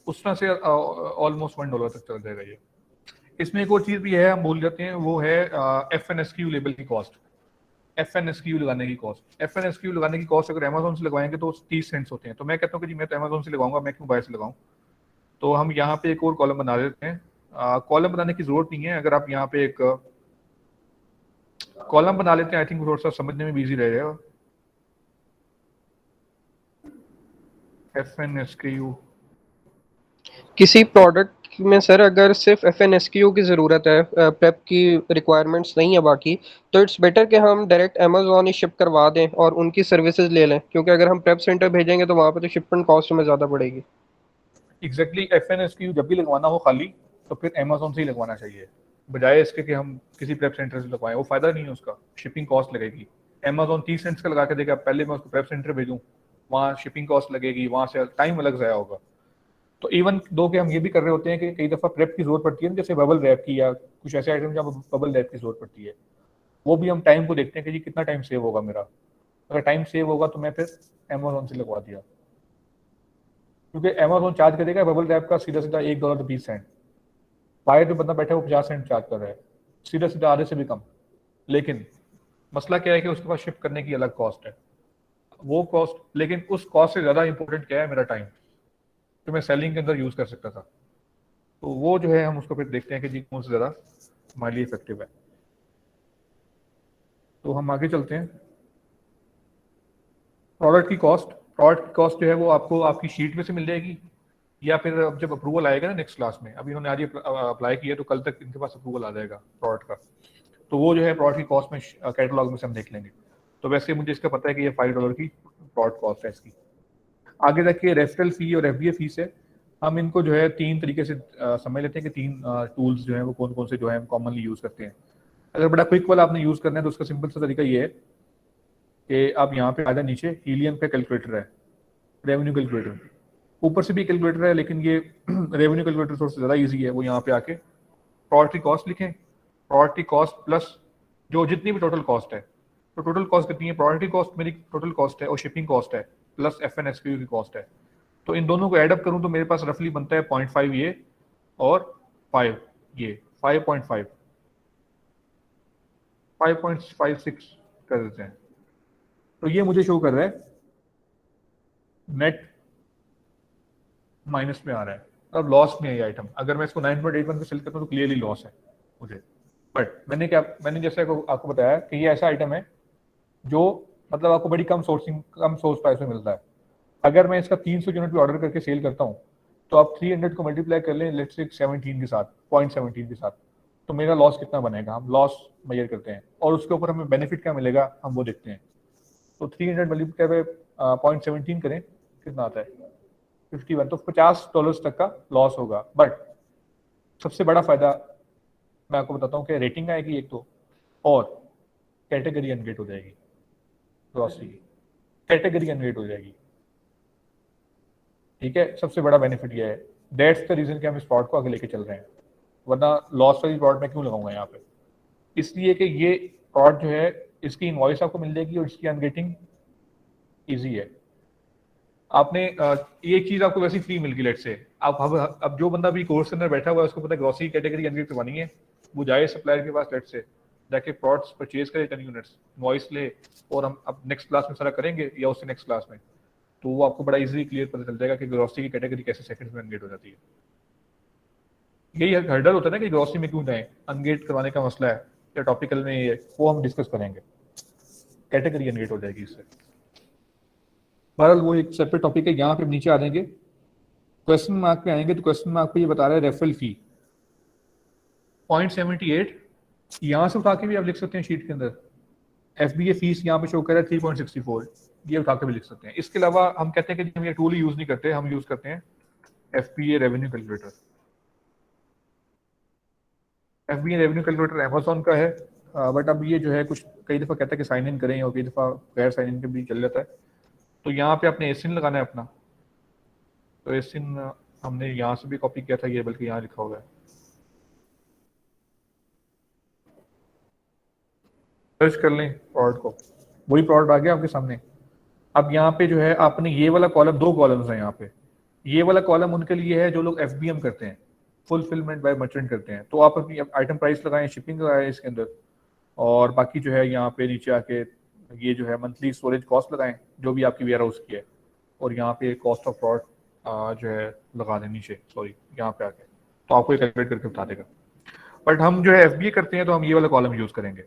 उस तरह से ऑलमोस्ट $1 तक चल जाएगा ये। इसमें एक और चीज़ भी है, हम भूल जाते हैं, वो है FNSQ लेबल की कॉस्ट। FNSQ लगाने की कॉस्ट, FNSQ लगाने की कॉस्ट अगर अमेजोन से लगवाएंगे तो 30 सेंट्स होते हैं। तो मैं कहता हूँ कि जी मैं तो अमेजोन से लगवाऊंगा, मैं क्यों बाहर से लगाऊं। तो हम यहाँ पे एक और कॉलम बना देते हैं। कॉलम बनाने की जरूरत नहीं है, अगर आप यहाँ पे एक कॉलम बना लेते हैं आई थिंक थोड़ा सा समझने में भी ईजी रहेगा। FNSKU किसी प्रोडक्ट में सर अगर सिर्फ FNSKU की ज़रूरत है, प्रेप की रिक्वायरमेंट्स नहीं है बाकी, तो इट्स बेटर कि हम डायरेक्ट अमेजोन ही शिप करवा दें और उनकी सर्विसेज ले लें, क्योंकि अगर हम प्रेप सेंटर भेजेंगे तो वहाँ पे तो शिपमेंट कॉस्ट हमें ज़्यादा पड़ेगी। एग्जैक्टली FNSKU जब भी लगवाना हो खाली तो फिर अमेजोन से ही लगवाना चाहिए, बजाय इसके कि हम किसी प्रेप सेंटर से लगवाएं। वो फायदा नहीं है, उसका शिपिंग कॉस्ट लगेगी। अमेजोन 30 सेंट्स का लगा के देगा, पहले मैं उसको प्रेप सेंटर भेजूं, वहाँ शिपिंग कॉस्ट लगेगी, वहाँ से टाइम अलग ज़ाया होगा। तो इवन दो के हम ये भी कर रहे होते हैं कि कई दफ़ा प्रेप की जरूरत पड़ती है ना, जैसे बबल रैप की या कुछ ऐसे आइटम जहाँ बबल रैप की जरूरत पड़ती है, वो भी हम टाइम को देखते हैं कि जी कितना टाइम सेव होगा मेरा। अगर टाइम सेव होगा तो मैं फिर अमेजोन से लगवा दिया, क्योंकि अमेजोन चार्ज करेगा बबल रैप का सीधा सीधा $1.20। बाहर जो बंदा बैठा है वो 50 सेंट चार्ज कर रहा है, सीधा सीधा आधे से भी कम। लेकिन मसला क्या है कि उसके पास शिप करने की अलग कॉस्ट है, वो कॉस्ट, लेकिन उस कॉस्ट से ज़्यादा इंपॉर्टेंट क्या है, मेरा टाइम, तो मैं सेलिंग के अंदर यूज़ कर सकता था। तो वो जो है हम उसको फिर देखते हैं कि जी कौन से ज़्यादा हमारे लिए इफेक्टिव है। तो हम आगे चलते हैं। प्रोडक्ट की कॉस्ट जो है वो आपको आपकी शीट में से मिल जाएगी, या फिर अब जब अप्रूवल आएगा ना नेक्स्ट क्लास में, अभी इन्होंने आज ये अप्लाई किया तो कल तक इनके पास अप्रूवल आ जाएगा प्रोडक्ट का, तो वो जो है प्रोडक्ट की कॉस्ट में कैटलॉग में से हम देख लेंगे। तो वैसे मुझे इसका पता है कि ये $5 की प्रोडक्ट कॉस्ट है इसकी। आगे तक के रेफरल फी और FBA फीस है, हम इनको जो है 3 तरीके से समझ लेते हैं कि 3 टूल्स जो हैं वो कौन कौन से जो है हम कॉमनली यूज़ करते हैं। अगर बड़ा क्विक वाला आपने यूज़ करना है तो उसका सिंपल सा तरीका ये है कि आप यहाँ पे आ जाए, नीचे हीलियम का कैलकुलेटर है, रेवेन्यू कैलकुलेटर, ऊपर से भी कैलकुलेटर है, लेकिन ये रेवेन्यू कैलकुलेटर थोड़ा सा ज़्यादा ईजी है। वो यहाँ पे आके प्रोडक्ट की कॉस्ट लिखें, प्रोडक्ट की कॉस्ट प्लस जो जितनी भी टोटल कॉस्ट है, तो टोटल कॉस्ट कितनी है, प्रोडक्ट की कॉस्ट मेरी टोटल कॉस्ट है और शिपिंग कॉस्ट है प्लस FNSKU की कॉस्ट है, तो इन दोनों को ऐड अप करूं तो मेरे पास रफली बनता है 0.5 ये और 5 ये, 5.5 5.56 कर देते हैं। तो ये मुझे शो कर रहा है नेट माइनस में आ रहा है, अब लॉस में है ये आइटम। अगर मैं इसको 9.81 पे सेल करता हूँ तो क्लियरली लॉस है मुझे। बट मैंने जैसे आपको बताया कि ये ऐसा आइटम है जो मतलब आपको बड़ी कम सोर्स प्राइस में मिलता है। अगर मैं इसका 300 यूनिट भी ऑर्डर करके सेल करता हूँ तो आप 300 को मल्टीप्लाई कर लें लेट्स से 17 के साथ, 0.17 के साथ, तो मेरा लॉस कितना बनेगा, हम लॉस मेजर करते हैं और उसके ऊपर हमें बेनिफिट क्या मिलेगा हम वो देखते हैं। तो 300 मल्टीप्लाई पे 0.17 करें, कितना आता है 51, तो $50 तक का लॉस होगा। बट सबसे बड़ा फायदा मैं आपको बताता हूँ कि रेटिंग आएगी एक तो, और कैटेगरी अनगेट हो जाएगी, ग्रॉसरी की कैटेगरी अनगेट हो जाएगी। ठीक है, सबसे बड़ा बेनिफिट ये है, दैट्स द रीजन कि हम इस प्रोडक्ट को आगे लेके चल रहे हैं, वरना लॉस वाली प्रोडक्ट में क्यों लगाऊंगा यहाँ पे। इसलिए कि ये प्रोडक्ट जो है इसकी इनवॉइस आपको मिल जाएगी और इसकी अनगेटिंग ईजी है। आपने एक चीज आपको वैसे फ्री मिल गई, लेट से आप अब जो बंदा भी कोर्स के अंदर बैठा हुआ है उसको पता है ग्रॉसरी कैटेगरी अनगेट करवानी है, वो जाए सप्लायर के पास, लेट से जाके प्रोडक्ट्स परचेज करे 10 यूनिट्स, इनवॉइस ले, और हम अब नेक्स्ट क्लास में सारा करेंगे या उससे नेक्स्ट क्लास में, तो वो आपको बड़ा इजीली क्लियर पता चल जाएगा कि ग्रॉसरी की कैटेगरी कैसे सेकंड्स में अनगेट हो जाती है। यही हर्डल होता है ना कि ग्रॉसरी में क्यों जाए, अनगेट करवाने का मसला है या टॉपिकल में ये, वो हम डिस्कस करेंगे, कैटेगरी अनगेट हो जाएगी इससे। बहरहाल वो एक सेपरेट टॉपिक है। यहाँ पे नीचे आ जाएंगे क्वेश्चन मार्क पे आएंगे, तो क्वेश्चन मार्क पे ये बता रहा है रेफरल फी 0.78, यहाँ से उठा के भी आप लिख सकते हैं शीट के अंदर। FBA फीस यहाँ पे शो कर रहा है 3.64, ये उठा के भी लिख सकते हैं। इसके अलावा हम कहते हैं कि हम ये टूल यूज नहीं करते, हम यूज करते हैं FBA revenue calculator. FBA revenue calculator Amazon का है, बट अब ये जो है कुछ कई दफ़ा कहता है कि साइन इन करें और कई दफ़ा गैर साइन इन के भी चल जाता है। तो यहाँ पे आपने एसिन लगाना है अपना, तो एसिन हमने यहाँ से भी कॉपी किया था, ये बल्कि यहाँ लिखा हुआ है, सर्च कर लें प्रोडक्ट को, वही प्रोडक्ट आ गया आपके सामने। अब यहाँ पे जो है आपने ये वाला कॉलम, 2 कॉलम्स हैं यहाँ पे, ये वाला कॉलम उनके लिए है जो लोग FBM करते हैं, फुलफिलमेंट बाय मर्चेंट करते हैं, तो आप अपनी आइटम प्राइस लगाएं, शिपिंग लगाएं इसके अंदर, और बाकी जो है यहाँ पे नीचे आके ये जो है मंथली स्टोरेज कॉस्ट लगाएं जो भी आपकी वेयर हाउस की है, और यहाँ पे कॉस्ट ऑफ प्रोडक्ट जो है लगा दें नीचे, सॉरी यहाँ पे आके, तो आपको कैलकुलेट करके बता देगा। बट हम जो है FBA करते हैं तो हम ये वाला कॉलम यूज करेंगे,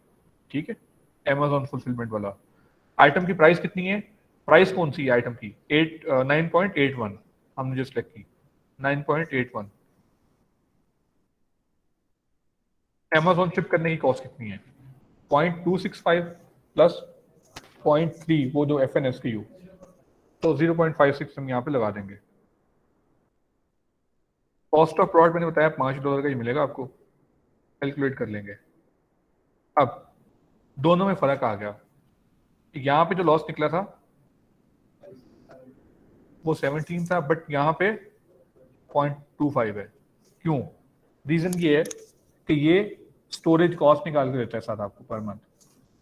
ठीक है, अमेजोन फुलफिलमेंट वाला। आइटम की प्राइस कितनी है प्राइस कौन सी आइटम की 9.81 हमने जो सिलेक्ट की 9.81। Amazon शिप करने की कॉस्ट कितनी है 0.265 प्लस 0.3 वो जो FNSKU, तो 0.56 हम यहाँ पे लगा देंगे। कॉस्ट ऑफ प्रोडक्ट मैंने बताया $5 का ही मिलेगा आपको, कैलकुलेट कर लेंगे। अब दोनों में फर्क आ गया, यहाँ पे जो लॉस निकला था वो 17 था, बट यहाँ पे 0.25 है। क्यों? रीजन ये है कि ये स्टोरेज कॉस्ट निकाल के देता है साथ आपको पर मंथ।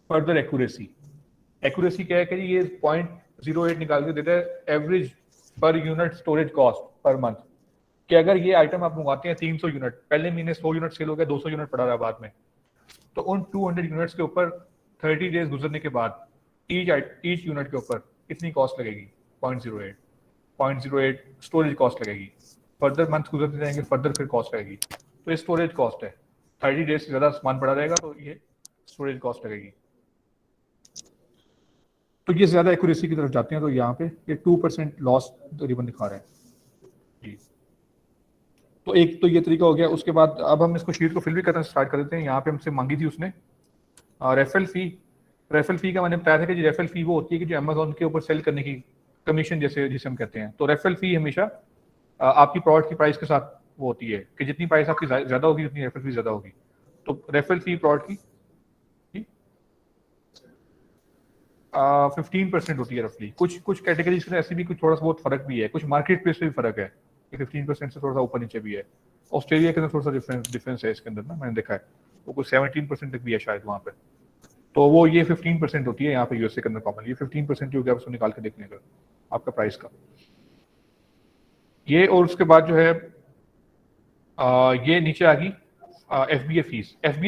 फर्दर एक्यूरेसी क्या है कि ये 0.08 निकाल के देता है average per unit storage cost per month, कि अगर ये आइटम आप मंगाते हैं 300 यूनिट, पहले महीने 100 यूनिट सेल हो गया, 200 यूनिट पड़ा रहा बाद में, तो उन 200 यूनिट्स के ऊपर 30 डेज गुजरने के बाद ईच यूनिट के ऊपर कितनी कॉस्ट लगेगी 0.08 स्टोरेज कॉस्ट लगेगी। फर्दर मंथ गुजरते जाएंगे, फर्दर फिर कॉस्ट लगेगी, तो ये स्टोरेज कॉस्ट है। 30 डेज से ज़्यादा सामान पड़ा रहेगा तो ये स्टोरेज कॉस्ट लगेगी। तो ये ज़्यादा एक्यूरेसी की तरफ जाते हैं, तो यहाँ पे ये 2% लॉस तकरीबन दिखा रहा है जी। तो एक तो ये तरीका हो गया। उसके बाद अब हम इसको शीट को फिल भी करना स्टार्ट कर देते हैं। यहाँ पे हमसे मांगी थी उसने रेफरल फी का मैंने बताया था कि रेफरल फी वो होती है कि जो अमेजोन के ऊपर सेल करने की कमीशन जैसे जिसे हम कहते हैं। तो रेफरल फी हमेशा आपकी प्रोडक्ट की प्राइस के साथ वो होती है कि जितनी प्राइस आपकी ज़्यादा होगी उतनी रेफरल फी ज़्यादा होगी। तो रेफरल फी प्रोडक्ट की 15% होती है रफली। कुछ कैटेगरीज में ऐसे भी कुछ थोड़ा सा बहुत फर्क भी है, कुछ मार्केट प्लेस पे भी फर्क है, 15% से थोड़ा सा ऊपर नीचे भी है। ऑस्ट्रेलिया के अंदर थोड़ा सा डिफरेंस है इसके अंदर ना, मैंने देखा है वो कुछ 17% तक भी है शायद वहाँ पे। तो वो ये 15% होती है यहाँ पे यूएसए के अंदर कॉमन। ये 15% हो गया, उसको निकाल के देखने का आपका प्राइस का ये। और उसके बाद जो है ये नीचे आ गई FBA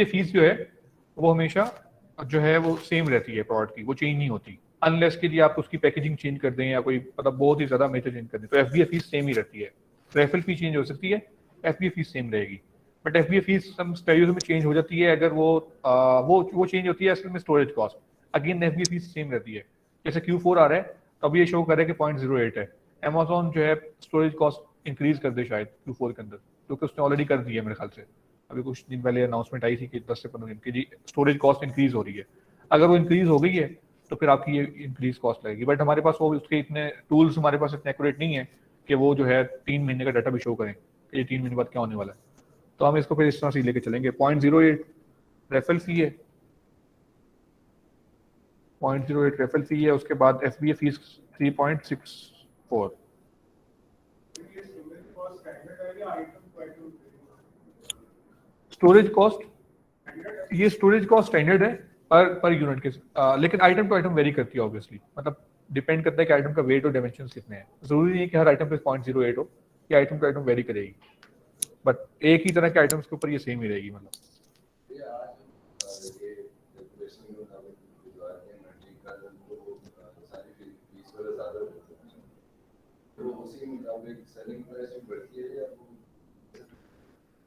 फीस जो है वो हमेशा जो है वो सेम रहती है प्रोडक्ट की, वो चेंज नहीं होती अनलेस के लिए आप उसकी पैकेजिंग चेंज कर दें या कोई मतलब बहुत ही ज़्यादा मेजर चेंज कर दें, तो FBA फीस सेम ही रहती है। रेफरल फी चेंज हो सकती है, FBA फीस सेम रहेगी। बट FBA फीस सम स्टेरियोज में चेंज हो जाती है अगर वो चेंज होती है असल में storage cost. Again FBA fees same रहती है। जैसे Q4 आ रहा है तो अब ये शो कर रहा है कि 0.08 है। अमेजोन जो है स्टोरेज कॉस्ट इंक्रीज कर दे शायद Q4 के अंदर, क्योंकि उसने ऑलरेडी कर दी है मेरे ख्याल से। अभी कुछ दिन पहले अनाउंसमेंट आई थी कि 10 से 15 दिन की जी स्टोरेज कॉस्ट इंक्रीज हो रही है। अगर वो इंक्रीज हो गई है तो फिर आपकी ये इंक्रीज कॉस्ट लगेगी। बट हमारे पास वो उसके इतने टूल्स हमारे पास इतने एक्यूरेट नहीं है कि वो जो है 3 महीने का डाटा भी शो करें कि ये 3 महीने बाद क्या होने वाला है। तो हम इसको फिर इस तरह से लेके चलेंगे। 0.08 रेफरल फी है, 0.08 रेफरल फी है। उसके बाद FBA fees 3.64। Storage cost standard है पर यूनिट के, लेकिन आइटम टू आइटम वेरी करती है ऑब्वियसली। मतलब डिपेंड करता है कि आइटम का वेट और डायमेंशंस कितने हैं। जरूरी नहीं है कि हर आइटम पे 0.08 हो, ये आइटम टू आइटम वेरी करेगी, बट एक ही तरह के आइटम्स के ऊपर ये सेम ही रहेगी। मतलब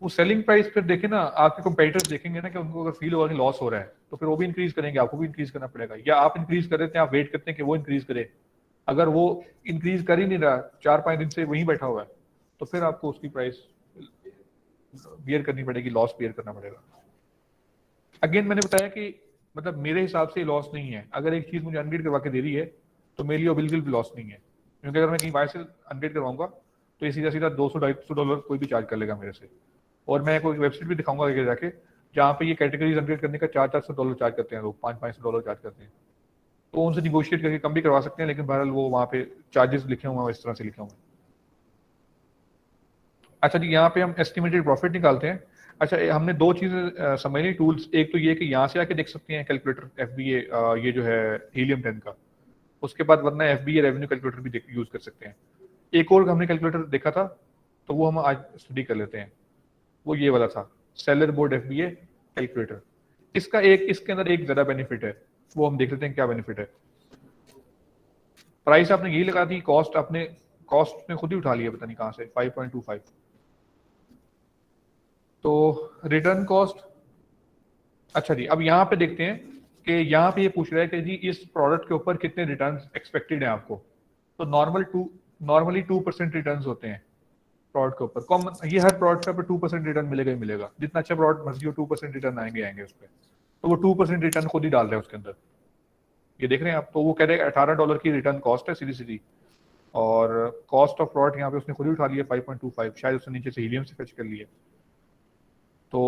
वो सेलिंग प्राइस फिर देखें ना, आपके कंपेटिटर्स देखेंगे ना कि उनको अगर फील होगा कि लॉस हो रहा है तो फिर वो भी इंक्रीज करेंगे, आपको भी इंक्रीज करना पड़ेगा। या आप इंक्रीज कर देते हैं, आप वेट करते हैं कि वो इंक्रीज करे। अगर वो इंक्रीज कर ही नहीं रहा, 4-5 दिन से वहीं बैठा हुआ है, तो फिर आपको उसकी प्राइस बियर करनी पड़ेगी, लॉस बियर करना पड़ेगा। अगेन मैंने बताया कि मतलब मेरे हिसाब से लॉस नहीं है। अगर एक चीज मुझे अनग्रेड करवा के दे रही है तो मेरे लिए बिल्कुल भी लॉस नहीं है, क्योंकि अगर मैं कहीं बाहर से अनग्रेड करवाऊंगा तो ये सीधा $200-250 कोई भी चार्ज कर लेगा मेरे से। और मैं कोई वेबसाइट भी दिखाऊंगा आगे जाके जहाँ पे ये कैटेगरीज अपडेट करने का $400-400 चार्ज करते हैं लोग, $500-500 चार्ज करते हैं। तो उनसे निगोशिएट करके कम भी करवा सकते हैं, लेकिन बहरहाल वो वहाँ पे चार्जेस लिखे हुए हैं, इस तरह से लिखे हुए हैं। अच्छा जी, यहाँ पे हम एस्टिमेटेड प्रॉफिट निकालते हैं। अच्छा, हमने दो चीज़ें समझ ली टूल्स। एक तो ये कि यहाँ से आके देख सकते हैं कैलकुलेटर FBA ये जो है हीलियम 10 का। उसके बाद वरना FBA रेवेन्यू कैलकुलेटर भी यूज कर सकते हैं। एक और हमने कैलकुलेटर देखा था तो वो हम आज स्टडी कर लेते हैं, वो ये वाला था सेलर बोर्ड FBA कैलकुलेटर। इसके अंदर एक ज़्यादा बेनिफिट है, वो हम देख लेते हैं क्या बेनिफिट है। प्राइस आपने यही लगा दी, कॉस्ट में खुद ही उठा लिया, पता नहीं कहाँ से 5.25। तो रिटर्न कॉस्ट, अच्छा जी अब यहाँ पे देखते हैं कि यहाँ पे ये पूछ रहा है कि जी इस प्रोडक्ट के ऊपर कितने रिटर्न एक्सपेक्टेड हैं आपको। तो नॉर्मली 2% रिटर्न होते हैं प्रोडक्ट के ऊपर। कॉमन ये हर प्रोडक्ट के ऊपर 2% रिटर्न मिलेगा ही मिलेगा, जितना अच्छा प्रोडक्ट मर्जी हो 2% रिटर्न आएंगे उस पर। तो वो 2% रिटर्न खुद ही डाल रहे हैं उसके अंदर, ये देख रहे हैं आप। तो वो कह रहे हैं $18 की रिटर्न कॉस्ट है सीधी सीधी, और कॉस्ट ऑफ प्रोडक्ट यहाँ पे उसने खुद ही उठा लिया 5.25, शायद उसने नीचे से हीलियम से फैच कर लिया। तो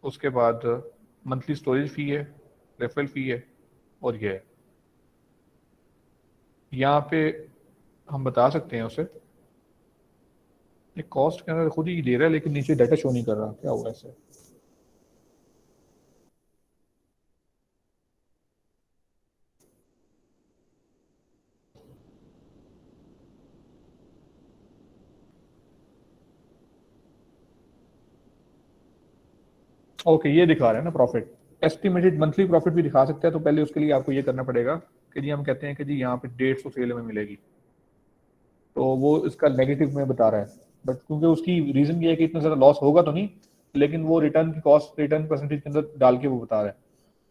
उसके बाद मंथली स्टोरेज फी है, रेफरल फी है, और ये है। यहाँ पे हम बता सकते हैं उसे, ये कॉस्ट के अंदर खुद ही दे रहा है लेकिन नीचे डाटा शो नहीं कर रहा, क्या हुआ ऐसे। ओके ये दिखा रहे हैं ना प्रॉफिट, एस्टिमेटेड मंथली प्रॉफिट भी दिखा सकते हैं। तो पहले उसके लिए आपको ये करना पड़ेगा कि जी हम कहते हैं कि जी यहाँ पे 150 सेल में मिलेगी, तो वो इसका नेगेटिव में बता रहा है, बट क्योंकि उसकी रीजन ये है कि इतना ज़्यादा लॉस होगा तो नहीं, लेकिन वो रिटर्न की कॉस्ट रिटर्न परसेंटेज के अंदर डाल के वो बता रहा है।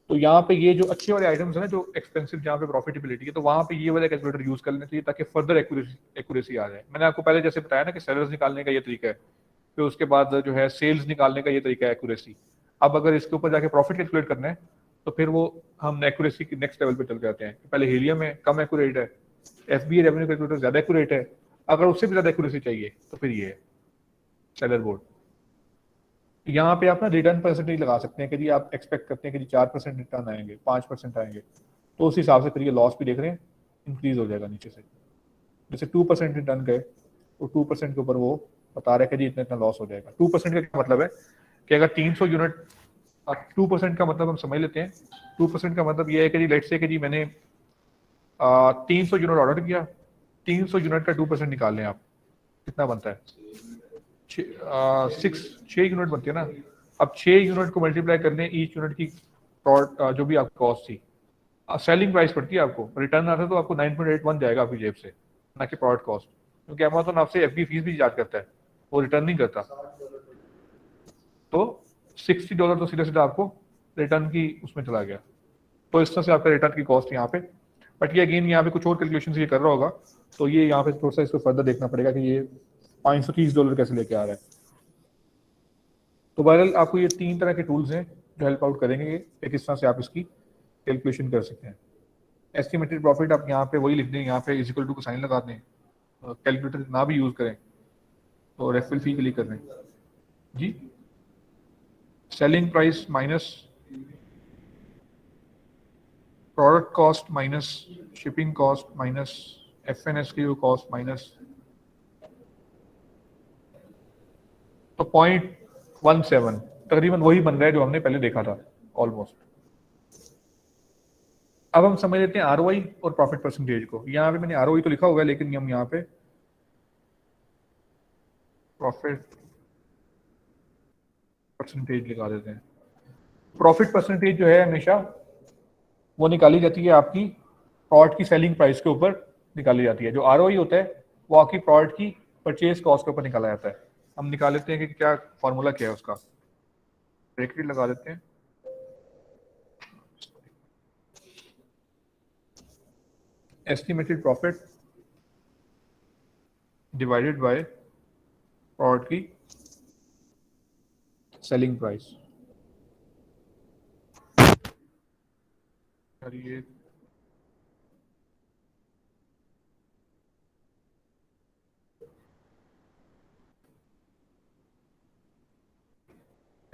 तो यहाँ पे ये जो अच्छे वाले आइटम्स है ना, जो एक्सपेंसिव जहाँ पे प्रॉफिटेबिलिटी है, तो वहाँ पे ये वाला कैलकुलेटर यूज कर लेना चाहिए ताकि फर्दर एक्यूरेसी आ जाए। मैंने आपको पहले जैसे बताया ना कि सेलर्स निकालने का ये तरीका है, फिर उसके बाद जो है सेल्स निकालने का ये तरीका है एक्यूरेसी। अब अगर इसके ऊपर जाके प्रॉफिट कैलकुलेट करना है तो फिर वो हम एक्यूरेसी के नेक्स्ट लेवल पे चल जाते हैं। पहले हीलियम है, कम एक्यूरेट है, एफबीए रेवेन्यू कैलकुलेटर ज्यादा एक्यूरेट है, अगर उससे भी ज्यादा एक्यूरेसी चाहिए तो फिर ये है सेलर बोर्ड। यहाँ पे आप ना रिटर्न परसेंटेज लगा सकते हैं कि जी आप एक्सपेक्ट करते हैं कि जी 4% रिटर्न आएंगे, 5% आएंगे, तो उस हिसाब से फिर ये लॉस भी देख रहे हैं इंक्रीज हो जाएगा नीचे से। जैसे 2% रिटर्न गए तो 2% के ऊपर वो बता रहे हैं कि जी इतना इतना लॉस हो जाएगा। 2% का क्या मतलब है कि अगर 300 यूनिट, 2% का मतलब हम समझ लेते हैं, 2% का मतलब ये है कि जी लेट्स से कि जी मैंने 300 यूनिट ऑर्डर किया, 300 यूनिट का 2% निकाल लें आप, कितना बनता है? 6 यूनिट बनती है ना। अब 6 यूनिट को मल्टीप्लाई कर लें ईच यूनिट की जो भी आपकी कॉस्ट थी, सेलिंग प्राइस पड़ती है आपको, रिटर्न आता है तो आपको 9.81 जाएगा आपकी जेब से, ना कि प्रोडक्ट कॉस्ट, क्योंकि अमेज़न आपसे एफबी फीस भी चार्ज करता है, वो रिटर्न नहीं करता। तो $60 तो सीधा सीधा आपको रिटर्न की उसमें चला गया। तो इस तरह से आपका रिटर्न की कॉस्ट यहाँ पे, बट ये अगेन यहाँ पे कुछ और कैलकुलेशन ये कर रहा होगा, तो ये यहाँ पे थोड़ा सा इसको फर्दर देखना पड़ेगा कि ये $530 कैसे लेके आ रहा है। तो बहरहाल आपको ये 3 तरह के टूल्स हैं जो हेल्प आउट करेंगे कि किस तरह से आप इसकी कैलकुलेशन कर सकते हैं। एस्टिमेटेड प्रॉफिट आप यहाँ पे वही लिख दें, यहाँ पे इक्वल टू का साइन लगा दें, कैलकुलेटर ना भी यूज करें तो रेफरल फी के लिए कर रहे हैं ji. Selling price minus product cost minus shipping cost minus FNSKU cost minus, तो 0.17 तकरीबन वही बन रहा है जो हमने पहले देखा था ऑलमोस्ट। अब हम समझ लेते हैं ROI और प्रॉफिट परसेंटेज को। यहाँ पे मैंने ROI तो लिखा हुआ है, लेकिन हम यहाँ पे प्रॉफिट परसेंटेज लिखा देते हैं। प्रॉफिट परसेंटेज जो है हमेशा वो निकाली जाती है आपकी प्रोडक्ट की सेलिंग प्राइस के ऊपर निकाली जाती है। जो ROI होता है वो आपकी प्रोडक्ट की परचेज कॉस्ट के ऊपर निकाला जाता है। हम निकाल लेते हैं कि क्या फॉर्मूला क्या है उसका, ब्रैकेट लगा देते हैं। Estimated profit divided by product की सेलिंग प्राइस। ये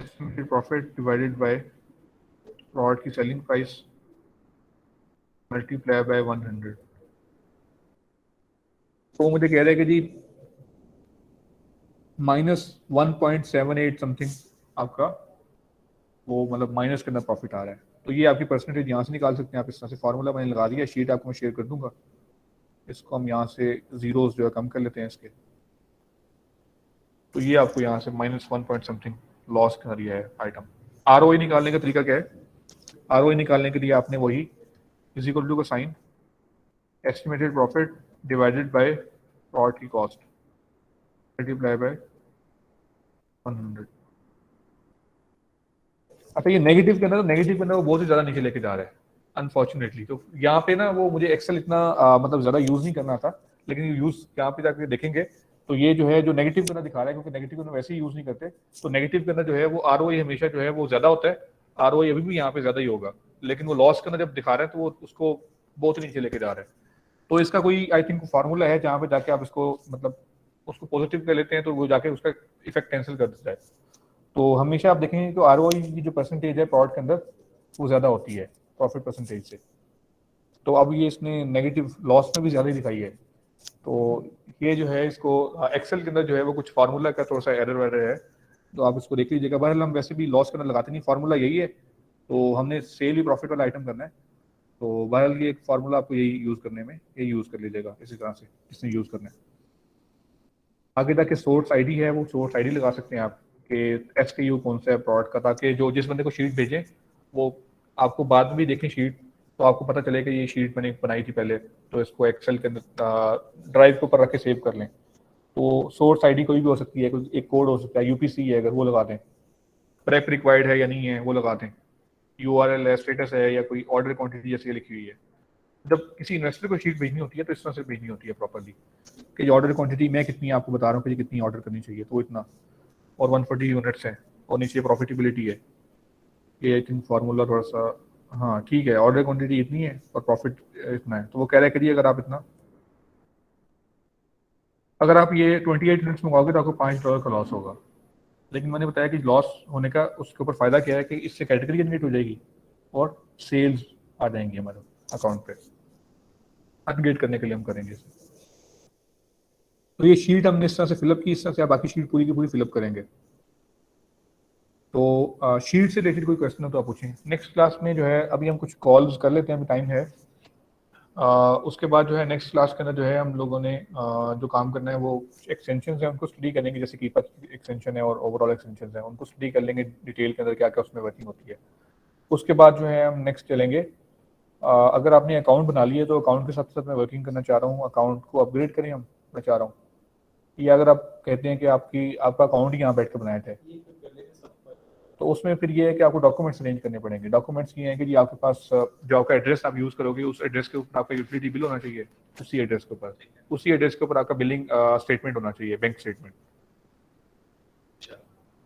estimated profit divided by product की सेलिंग प्राइस मल्टीप्लाई बाय 100। तो मुझे कह रहे हैं कि जी -1.78 समथिंग आपका वो मतलब माइनस के अंदर प्रॉफिट आ रहा है। तो ये आपकी परसेंटेज यहाँ से निकाल सकते हैं आप। इस तरह से फार्मूला मैंने लगा दिया, शीट आपको मैं शेयर कर दूंगा। इसको हम यहाँ से जीरोस जो है कम कर लेते हैं इसके, तो ये आपको यहाँ से -1 पॉइंट समथिंग लॉस कर दिया है आइटम। ROI निकालने का तरीका क्या है? ROI निकालने के लिए आपने वही इज इक्वल टू का sign estimated profit divided by product की कॉस्ट मल्टीप्लाई बाय 100। अच्छा, ये नेगेटिव के अंदर वो बहुत ही ज़्यादा नीचे लेके जा रहा है अनफॉर्चुनेटली। तो यहाँ पे ना वो मुझे एक्सेल इतना मतलब ज़्यादा यूज़ नहीं करना था, लेकिन यूज़ यहाँ पे जाके देखेंगे तो ये जो है जो नेगेटिव के अंदर दिखा रहा है, क्योंकि नेगेटिव के अंदर वैसे ही यूज़ नहीं करते, तो नेगेटिव के अंदर जो है वो ROI हमेशा जो है वो ज़्यादा होता है, ROI अभी भी यहाँ पे ज़्यादा ही होगा, लेकिन वो लॉस के अंदर जब दिखा रहा है तो वो उसको बहुत नीचे लेके जा रहा है। तो इसका कोई आई थिंक फार्मूला है जहाँ पे जाके आप इसको मतलब उसको पॉजिटिव कर लेते हैं तो वो जाके उसका इफेक्ट कैंसिल कर देता है। तो हमेशा आप देखेंगे तो ROI की जो परसेंटेज है प्रोडक्ट के अंदर वो ज़्यादा होती है प्रॉफिट परसेंटेज से। तो अब ये इसने नेगेटिव लॉस में भी ज़्यादा ही दिखाई है। तो ये जो है इसको एक्सेल के अंदर जो है वो कुछ फार्मूला का थोड़ा सा एरर वैरर है, तो आप इसको देख लीजिएगा। बहरहाल हम वैसे भी लॉस के अंदर लगाते नहीं, फार्मूला यही है, तो हमने सेल ही प्रॉफिट वाला आइटम करना है, तो बहरहाल ये एक फार्मूला आपको यही यूज़ करने में यही यूज़ कर लीजिएगा इसी तरह से इसने यूज़ करना है। आगे जाके सोर्स आईडी है, वो सोर्स आईडी लगा सकते हैं आप कि SKU कौन सा है प्रोडक्ट का, ताकि जो जिस बंदे को शीट भेजें वो आपको बाद में भी देखें शीट, तो आपको पता चले कि ये शीट मैंने बनाई थी पहले, तो इसको एक्सेल के अंदर ड्राइव के ऊपर रख के सेव कर लें। तो सोर्स आईडी कोई भी हो सकती है, कोई एक कोड हो सकता है, UPC है अगर वो लगा दें, प्रेप रिक्वायर्ड है या नहीं है वो लगा दें, URL है, स्टेटस है, या कोई ऑर्डर क्वांटिटी जैसी लिखी हुई है। जब किसी इन्वेस्टर को शीट भेजनी होती है तो इस तरह से भेजनी होती है प्रॉपर्ली कि ऑर्डर क्वांटिटी मैं कितनी आपको बता रहा हूँ कि कितनी ऑर्डर करनी चाहिए, तो इतना, और 140 यूनिट्स है, और नीचे प्रॉफिटेबिलिटी है। ये आई थिंक फार्मूला थोड़ा सा हाँ ठीक है, ऑर्डर क्वांटिटी इतनी है और प्रॉफिट इतना है, तो वो कह रहा है करिए अगर आप इतना, अगर आप ये 28 यूनिट्स मंगाओगे तो आपको $5 का लॉस होगा। लेकिन मैंने बताया कि लॉस होने का उसके ऊपर फायदा क्या है कि इससे कैटेगरी जनरेट हो जाएगी और सेल्स आ जाएंगी हमारे अकाउंट पे, अपग्रेड करने के लिए हम करेंगे इसे। तो ये शीट हमने इस तरह से फिलअप की, इस तरह से आप बाकी शीट पूरी की पूरी फिलअप करेंगे। तो शीट से रिलेटेड कोई क्वेश्चन हो तो आप पूछें। नेक्स्ट क्लास में जो है अभी हम कुछ कॉल्स कर लेते हैं, अभी टाइम है। उसके बाद जो है नेक्स्ट क्लास के अंदर जो है हम लोगों ने जो काम करना है वो एक्सटेंशन है उनको स्टडी करेंगे, जैसे कीपर एक्सटेंशन है और ओवरऑल एक्सटेंशन है, उनको स्टडी कर लेंगे डिटेल के अंदर क्या क्या उसमें वर्किंग होती है। उसके बाद जो है हम नेक्स्ट चलेंगे, अगर आपने अकाउंट बना लिया तो अकाउंट के साथ साथ मैं वर्किंग करना चाह रहा हूँ, अकाउंट को अपग्रेड करें हम, मैं चाह रहा हूँ। या अगर आप कहते हैं कि आपका अकाउंट ही यहाँ बैठ कर बनाए थे, तो उसमें फिर ये है कि आपको डॉक्यूमेंट्स अरेंज करने पड़ेंगे। डॉक्यूमेंट्स ये हैं कि जी आपके पास जो आपका एड्रेस आप यूज़ करोगे उस एड्रेस के ऊपर आपका यूटिलिटी बिल होना चाहिए, उसी एड्रेस के ऊपर आपका बिलिंग स्टेटमेंट होना चाहिए, बैंक स्टेटमेंट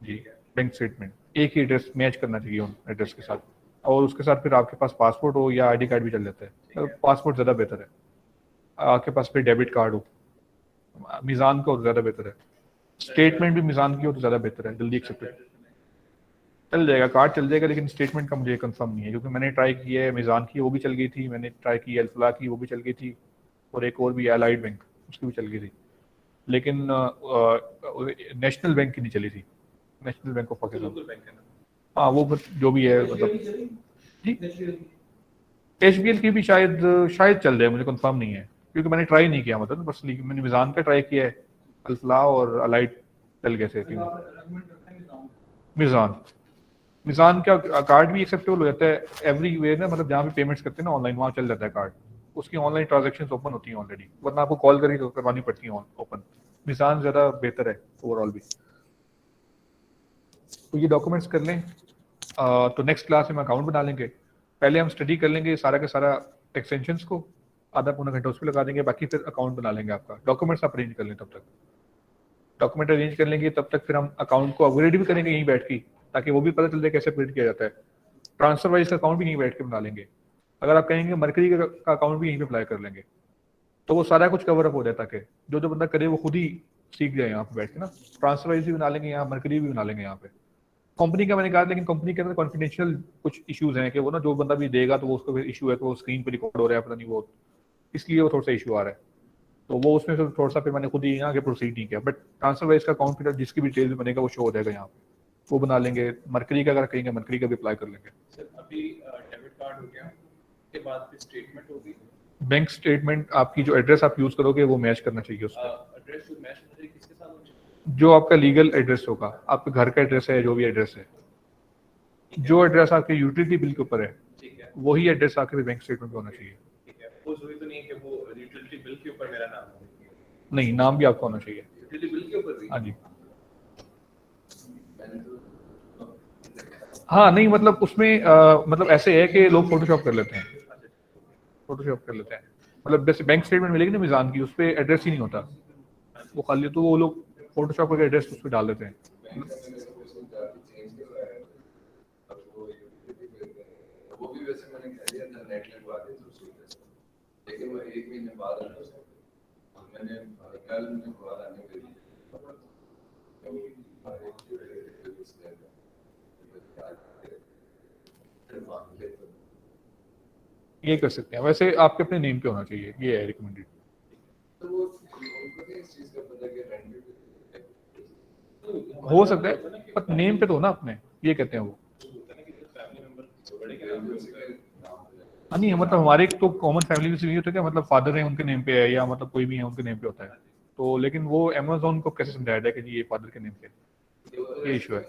जी, बैंक स्टेटमेंट एक ही एड्रेस मैच करना चाहिए उन एड्रेस के साथ, और उसके साथ फिर आपके पास पासपोर्ट हो या ID कार्ड भी चल जाता है, पासपोर्ट ज़्यादा बेहतर है, आपके पास फिर डेबिट कार्ड हो, मीज़ान का हो तो ज़्यादा बेहतर है, स्टेटमेंट भी मीज़ान की हो तो ज़्यादा बेहतर है, जल्दी एक्सेप्टेड चल जाएगा, कार्ड चल जाएगा, लेकिन स्टेटमेंट का मुझे कंफर्म नहीं है, क्योंकि मैंने ट्राई की है मीज़ान की, वो भी चल गई थी, मैंने ट्राई की अल्फला की, वो भी चल गई थी, और एक और भी एलाइड बैंक उसकी भी चल गई थी, लेकिन नेशनल बैंक की नहीं चली थी, नेशनल बैंक ऑफ पाकिस्तान। हाँ वो जो भी है मतलब जी, HBL की भी शायद चल जाए, मुझे कंफर्म नहीं है, क्योंकि मैंने ट्राई नहीं किया, मतलब बस मैंने मीज़ान का ट्राई किया है, अल्फला और अलाइड चल गए थे। मीज़ान का कार्ड भी एक्सेप्टेबल हो जाता है एवरीवेयर ना, मतलब जहाँ भी पेमेंट्स करते हैं ना ऑनलाइन, वहाँ चल जाता है कार्ड, उसकी ऑनलाइन ट्रांजेक्शन ओपन होती हैं ऑलरेडी, वरना आपको कॉल करी तो करवानी पड़ती है ओपन। मीज़ान ज़्यादा बेहतर है ओवरऑल भी। तो ये डॉक्यूमेंट्स कर लें, तो नेक्स्ट क्लास में हम अकाउंट बना लेंगे। पहले हम स्टडी कर लेंगे सारा का सारा एक्सटेंशंस को, आधा पौना घंटा उस पर लगा देंगे, बाकी फिर अकाउंट बना लेंगे आपका। डॉक्यूमेंट्स आप अरेंज कर लें, तब तक डॉक्यूमेंट अरेंज कर लेंगे, तब तक फिर हम अकाउंट को अपग्रेड भी करेंगे यहीं बैठ के, ताकि वो भी पता चल जाए कैसे अपग्रेड किया जाता है। ट्रांसफर वाइज का अकाउंट भी यहीं बैठ के बना लेंगे। अगर आप कहेंगे मरकरी का अकाउंट भी यहीं पे अप्लाई कर लेंगे, तो वो सारा कुछ कवर अप हो जाए, ताकि जो बंदा करे वो खुद ही सीख जाए यहाँ पे बैठ के ना। ट्रांसफर वाइज भी बना लेंगे, यहाँ मरकरी भी बना लेंगे यहाँ पे। कंपनी का मैंने कहा, लेकिन कंपनी के अंदर कॉन्फिडेंशियल कुछ इश्यूज हैं कि वो ना जो बंदा भी देगा तो वो उसको फिर इशू है, तो वो स्क्रीन पे रिकॉर्ड हो रहा है, पता नहीं वो, इसलिए वो थोड़ा सा इशू आ रहा है, तो वो उसमें से थोड़ा सा फिर मैंने खुद ही आगे प्रोसीड नहीं किया। बट ट्रांसफर वाइज का अकाउंट फिर जिसकी भी डिटेल बनेगा वो शो हो जाएगा यहाँ पे, वो बना लेंगे। मरकरी का अगर कहेंगे मरकरी का भी अप्लाई कर लेंगे। सर अभी डेबिट कार्ड हो गया, उसके बाद फिर स्टेटमेंट होगी, बैंक स्टेटमेंट आपकी जो एड्रेस आप यूज करोगे वो मैच करना चाहिए उसका, एड्रेस जो मैच होना चाहिए किसके साथ होना चाहिए? जो आपका लीगल एड्रेस होगा, आपके घर का एड्रेस है, जो भी एड्रेस है, जो एड्रेस आपके यूटिलिटी बिल के ऊपर है, ठीक है, वही एड्रेस आपके बैंक स्टेटमेंट पे होना चाहिए। ठीक है। वो जरूरी तो नहीं है कि वो यूटिलिटी बिल के ऊपर मेरा नाम हो, नहीं, नाम भी आपका होना चाहिए। यूटिलिटी बिल के ऊपर भी? हाँ जी, हाँ नहीं मतलब उसमें मतलब ऐसे है कि लोग फोटोशॉप कर लेते हैं, फोटोशॉप कर लेते हैं। मतलब जैसे बैंक स्टेटमेंट मिलेगी ना मिजान की, उस पर एड्रेस ही नहीं होता, वो खाली तो वो लोग फोटोशॉप करके एड्रेस उस पर डाल देते हैं। बैंक का मैंने क्वेश्चन चेंज करवाया है, अब वो भी वैसे मैंने कह दिया था नेट लगवा दे तो उसकी वजह से, लेकिन वो 1 महीने बाद आना उसको, और मैंने कल में बाद आने के लिए ये कर सकते हैं। वैसे आपके अपने नेम पे होना चाहिए, ये है रिकमेंडेड। तो वो उनको नहीं इस चीज का पता कि रेंट हो सकता है पर नेम पे तो हो ना अपने, ये कहते हैं वो। हाँ नहीं मतलब हमारे तो कॉमन फैमिली में से नहीं होता क्या, मतलब फादर है उनके नेम पे है या मतलब कोई भी है उनके नेम पे होता है, तो लेकिन वो अमेज़न को कैसे समझाया जाए कि जी ये फादर के नेम पे है, ये इशू है।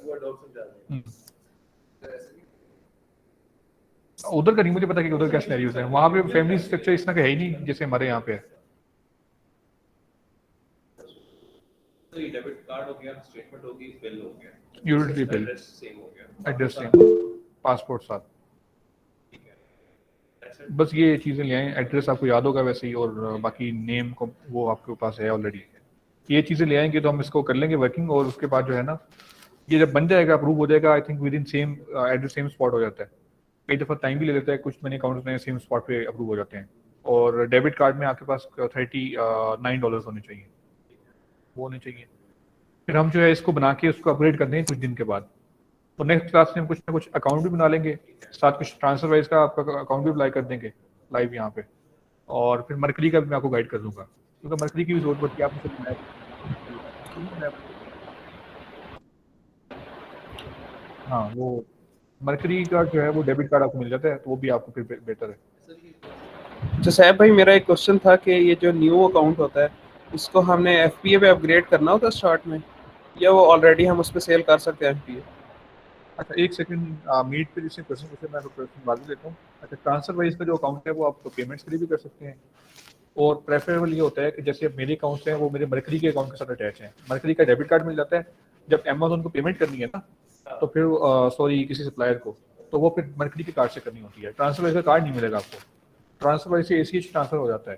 उधर का नहीं मुझे पता कि उधर क्या सिनेरियोस है, वहाँ पे फैमिली स्ट्रक्चर इस तरह का है ही नहीं जैसे हमारे यहाँ पे है। तो ये डेबिट कार्ड हो गया, स्टेटमेंट होगी, बिल हो गया, यूटिलिटी बिल, एड्रेस सेम हो गया, एड्रेस सेम, पासपोर्ट साथ, ठीक है। That's it. बस ये चीज़ें ले आए। एड्रेस आपको याद होगा वैसे ही, और बाकी नेम को वो आपके पास है ऑलरेडी। ये चीज़ें ले आएंगे तो हम इसको कर लेंगे वर्किंग, और उसके बाद जो है ना ये जब बन जाएगा अप्रूव हो जाएगा, I think with in same at the same spot हो जाता है। कई दफ़ा टाइम भी ले लेता है, कुछ मनी अकाउंट्स में सेम स्पॉट पे अप्रूव हो जाते हैं। और डेबिट कार्ड में आपके पास $39 होने चाहिए, वो होने चाहिए। फिर हम जो है इसको बना के उसको अपग्रेड कर देंगे कुछ दिन के बाद। तो नेक्स्ट क्लास में हम कुछ ना कुछ अकाउंट भी बना लेंगे, साथ कुछ ट्रांसफर वाइज का आपका अकाउंट भी अप्लाई कर देंगे लाइव यहाँ पे। और फिर मरकरी का भी मैं आपको गाइड कर दूंगा, क्योंकि मरकरी की भी जरूरत पड़ती है आपको। हाँ वो मरकरी का जो है वो डेबिट कार्ड आपको मिल जाता है, तो वो भी आपको फिर बेटर है। तो साहब भाई मेरा एक क्वेश्चन था कि ये जो न्यू अकाउंट होता है इसको हमने एफपीए पे अपग्रेड करना होता है स्टार्ट में, या वो ऑलरेडी हम उस पे सेल कर सकते हैं एफपीए? अच्छा एक सेकंड, मीट पे जिससे क्वेश्चन पूछे मैं क्वेश्चन बाद में लेता हूँ। अच्छा ट्रांसफर वाइज का जो अकाउंट है वो आप पेमेंट्स के लिए भी कर सकते हैं, और प्रेफरेबल ये होता है कि जैसे मेरे अकाउंट्स हैं वो मेरे मरकरी के अकाउंट के साथ अटैच हैं। मरकरी का डेबिट कार्ड मिल जाता है, जब अमेज़न को पेमेंट करनी है ना तो फिर सॉरी किसी सप्लायर को, तो वो फिर मरकरी के कार्ड से करनी होती है। ट्रांसफर वाइज का कार्ड नहीं मिलेगा आपको, ट्रांसफर वाइज से एसीएच ट्रांसफर हो जाता है,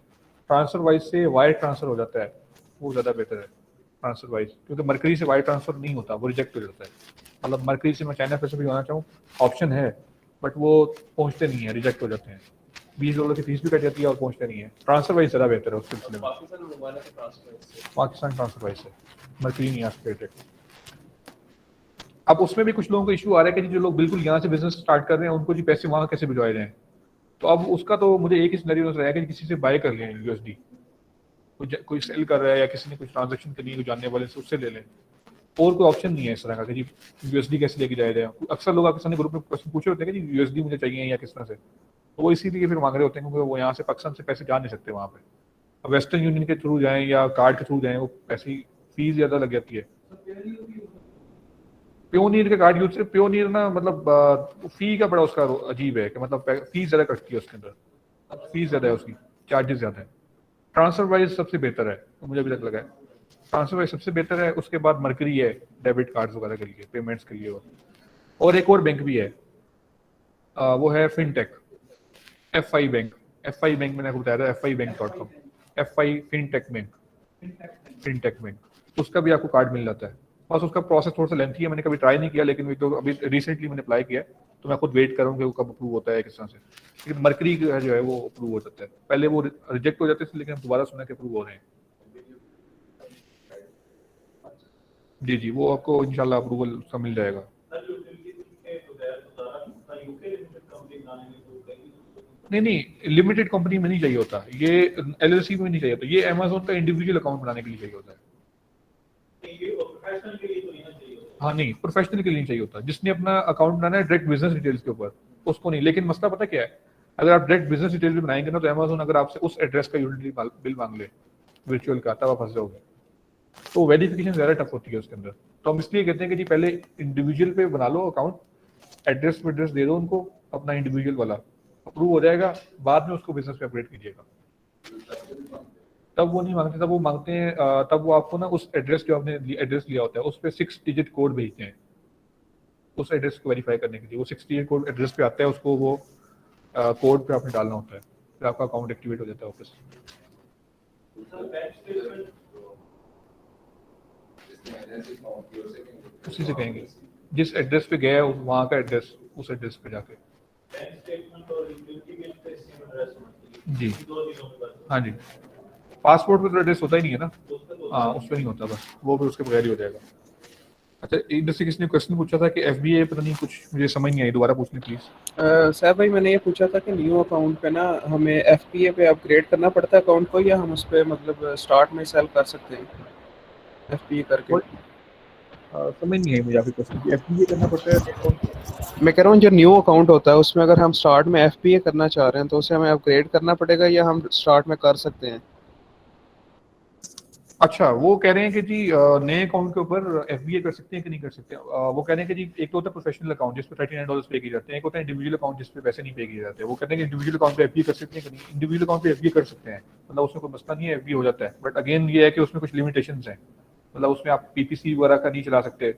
ट्रांसफर वाइज से वायर ट्रांसफर हो जाता है, वो ज़्यादा बेहतर है ट्रांसफर वाइज, क्योंकि मरकरी से वायर ट्रांसफर नहीं होता, वो रिजेक्ट हो जाता है। मतलब मरकरी से मैं चाइना पैसे भी होना चाहूँ ऑप्शन है, बट वो पहुँचते नहीं है, रिजेक्ट हो जाते हैं। $20 की फीस भी कट जाती है और पहुँचते नहीं है। ट्रांसफर वाइज ज़्यादा बेहतर है उस सिलसिले में, पाकिस्तान में मोबाइल के ट्रांसफर से पाकिस्तान ट्रांसफर वाइज से मरकरी नहीं आ सकते। अब उसमें भी कुछ लोगों को इशू आ रहा है कि जो लोग बिल्कुल यहाँ से बिजनेस स्टार्ट कर रहे हैं उनको जी पैसे वहाँ कैसे भिजवाए जाएं। तो अब उसका तो मुझे एक ही सिनेरियो नजर आया कि किसी से बाय कर लें यूएसडी, कोई सेल कर रहा है या किसी ने कुछ ट्रांजैक्शन करनी है जानने वाले से, उससे ले लें। और कोई ऑप्शन नहीं है इस तरह का कि जी यूएसडी कैसे लेके जाया जाए। अक्सर लोग आपके सामने ग्रुप में क्वेश्चन पूछे होते हैं कि जी यूएसडी मुझे चाहिए या किस तरह से, तो वो इसीलिए फिर मांग रहे होते हैं क्योंकि वो यहाँ से पाकिस्तान से पैसे जा नहीं सकते वहाँ पे। अब वेस्टर्न यूनियन के थ्रू जाएँ या कार्ड के थ्रू जाएँ, वो पैसे फीस ज़्यादा लग जाती है। प्योनियर का कार्ड यूज से, प्योनियर ना मतलब फी का बड़ा उसका अजीब है कि मतलब फीस ज़्यादा कटती है उसके अंदर, फीस ज़्यादा है उसकी, चार्जेस ज़्यादा है। ट्रांसफर वाइज सबसे बेहतर है, तो मुझे अभी तक लगा है ट्रांसफर वाइज सबसे बेहतर है। उसके बाद मरकरी है डेबिट कार्ड्स वगैरह के लिए, पेमेंट्स के लिए। और एक और बैंक भी है, वो है fintech, FI bank. FI bank मैंने आपको बताया था, FIbank.com, FI fintech bank, fintech bank, उसका भी आपको कार्ड मिल जाता है। बस उसका प्रोसेस थोड़ा सा लेंथी है, मैंने कभी ट्राई नहीं किया, लेकिन तो अभी रिसेंटली मैंने अप्लाई किया है, तो मैं खुद वेट कर रहा हूँ कि वो कब अप्रूव होता है किस तरह से। लेकिन मरकरी जो है वो अप्रूव हो जाता है, पहले वो रिजेक्ट हो जाते थे लेकिन अब दोबारा सुना कि अप्रूव हो रहे हैं। जी जी वो आपको इंशाल्लाह अप्रूवल उसका मिल जाएगा। नहीं लिमिटेड कंपनी में नहीं चाहिए होता, ये LLC में नहीं चाहिए होता, ये अमेज़न का इंडिविजुअल अकाउंट बनाने के लिए चाहिए होता है। हाँ नहीं प्रोफेशनल के लिए नहीं चाहिए होता, जिसने अपना अकाउंट बनाना है डायरेक्ट बिजनेस डिटेल्स के ऊपर, उसको नहीं। लेकिन मसला पता क्या है, अगर आप डायरेक्ट बिजनेस डिटेल्स भी बनाएंगे ना तो अमेज़न अगर आपसे उस एड्रेस का यूटिलिटी बिल मांग ले वर्चुअल का, तब आप फंस जाओगे। तो वेरिफिकेशन ज़्यादा टफ होती है उसके अंदर। तो हम इसलिए कहते हैं कि जी पहले इंडिविजुअल पे बना लो अकाउंट, एड्रेस दे दो उनको अपना इंडिविजुअल वाला, अप्रूव हो जाएगा, बाद में उसको बिजनेस पे अपग्रेड कीजिएगा। तब वो नहीं मांगते, तब वो मांगते हैं तब वो आपको ना उस एड्रेस जो आपने एड्रेस लिया होता है उस पर 6 डिजिट कोड भेजते हैं, उस एड्रेस को वेरीफाई करने के लिए। वो 68 कोड एड्रेस पे आता है, उसको वो कोड पे आपने डालना होता है, फिर आपका अकाउंट एक्टिवेट हो जाता है वापस। उसी से कहेंगे जिस एड्रेस पे गया है वहाँ का एड्रेस, उस एड्रेस पे जाके। जी हाँ जी, पासपोर्ट पे तो एड्रेस होता ही नहीं है ना, हाँ उस पर नहीं होता, बस वो फिर उसके बगैर ही हो जाएगा। अच्छा, इधर से किसी ने क्वेश्चन पूछा था कि FBA पता नहीं, कुछ मुझे समझ नहीं आई, दोबारा पूछने प्लीज। सर भाई मैंने ये पूछा था कि न्यू अकाउंट पे ना हमें FPA पे अपग्रेड करना पड़ता है अकाउंट को, या हम उस पे मतलब स्टार्ट में सेल कर सकते हैं FPA करके? समझ नहीं आई मुझे आपकी क्वेश्चन की, FBA करना पड़ता है तो मैं कह रहा हूँ जो न्यू अकाउंट होता है उसमें अगर हम स्टार्ट में FPA करना चाह रहे हैं तो उसे हमें अपग्रेड करना पड़ेगा, या हम स्टार्ट में कर सकते हैं? अच्छा, वो कह रहे हैं कि जी नए अकाउंट के ऊपर FBA कर सकते हैं कि नहीं कर सकते। वो कह रहे हैं कि जी एक तो होता है प्रोफेशनल अकाउंट जिस पे $39 पे किए जाते हैं, एक होता है इंडिविजुअल अकाउंट जिस पे पैसे नहीं पे किए जाते हैं। वो कहते हैं कि इंडिविजुअल अकाउंट पे FBA कर सकते हैं कि नहीं। इंडिविजुअल अकाउंट पे FBA कर सकते हैं, मतलब उसमें कोई मसला नहीं है, FBA हो जाता है। बट अगेन ये है कि उसमें कुछ लिमिटेशंस हैं, मतलब उसमें आप PPC वगैरह का नहीं चला सकते,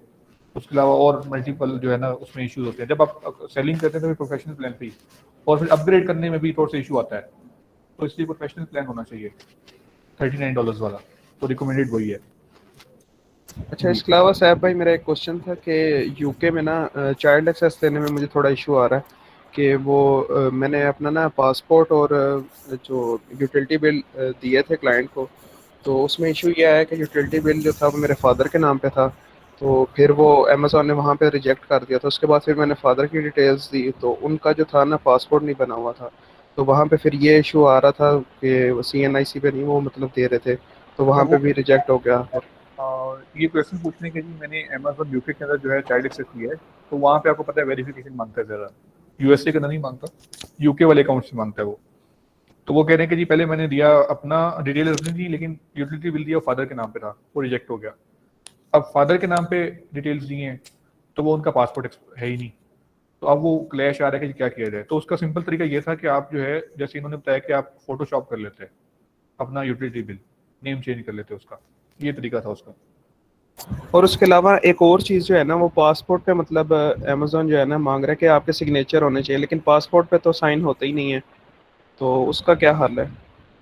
उसके अलावा और मल्टीपल जो है ना उसमें इश्यूज होते हैं। जब आप सेलिंग करते हैं तो प्रोफेशनल प्लान पे ही, और फिर अपग्रेड करने में भी थोड़ा सा इशू आता है, तो इसलिए प्रोफेशनल प्लान होना चाहिए $39 वाला, तो रिकमेंडेड वही है। अच्छा, इसके अलावा साहब भाई मेरा एक क्वेश्चन था कि यूके में ना चाइल्ड एक्सेस लेने में मुझे थोड़ा इशू आ रहा है कि वो मैंने अपना ना पासपोर्ट और जो यूटिलिटी बिल दिए थे क्लाइंट को, तो उसमें इशू ये आया कि यूटिलिटी बिल जो था वो मेरे फादर के नाम पे था, तो फिर वो अमेज़ॉन ने वहाँ पे रिजेक्ट कर दिया था। उसके बाद फिर मैंने फादर की डिटेल्स दी तो उनका जो था ना पासपोर्ट नहीं बना हुआ था, तो वहाँ पे फिर ये इशू आ रहा था कि CNIC पे नहीं वो मतलब दे रहे थे, तो वहाँ पे भी रिजेक्ट हो गया फिर। ये क्वेश्चन पूछने के लिए मैंने Amazon UK के अंदर जो है चाइल्ड एक्सेस लिया है, तो वहाँ पे आपको पता है वेरिफिकेशन मांगता है ज़रा, USA के अंदर नहीं मांगता, UK वाले अकाउंट से मांगता है वो। तो वो कह रहे हैं कि जी पहले मैंने दिया अपना डिटेल अपनी दी, लेकिन यूटिलिटी बिल दिया फादर के नाम पे था, वो रिजेक्ट हो गया। अब फादर के नाम पे डिटेल्स दी हैं तो वो उनका पासपोर्ट है ही नहीं, तो अब वो क्लैश आ रहा है कि क्या किया जाए। तो उसका सिंपल तरीका ये था कि आप जो है, जैसे इन्होंने बताया कि आप फोटोशॉप कर लेते हैं अपना यूटिलिटी बिल, नेम चेंज कर लेते हैं उसका, ये तरीका था उसका। और उसके अलावा एक और चीज़ जो है ना वो पासपोर्ट पे मतलब अमेज़न जो है ना मांग रहा है कि आपके सिग्नेचर होने चाहिए, लेकिन पासपोर्ट पे तो साइन होते ही नहीं है, तो उसका क्या हल है?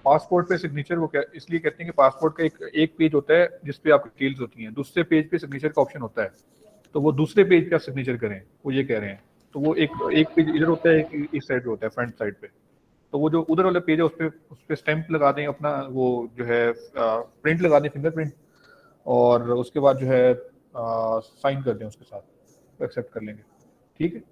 पासपोर्ट पे सिग्नेचर वो क्या इसलिए कहते हैं कि पासपोर्ट का एक पेज होता है जिस पे आपकी डिटेल्स होती हैं, दूसरे पेज पे सिग्नेचर का ऑप्शन होता है, तो वो दूसरे पेज पे आप सिग्नेचर करें, वो ये कह रहे हैं। तो वो एक पेज इधर होता है, एक इस साइड पे होता है, फ्रंट साइड पे। तो वो जो उधर वाला पेज है उस पे स्टैंप लगा दें अपना, वो जो है प्रिंट लगा दें, फिंगरप्रिंट, और उसके बाद जो है साइन कर दें उसके साथ, तो एक्सेप्ट कर लेंगे। ठीक है,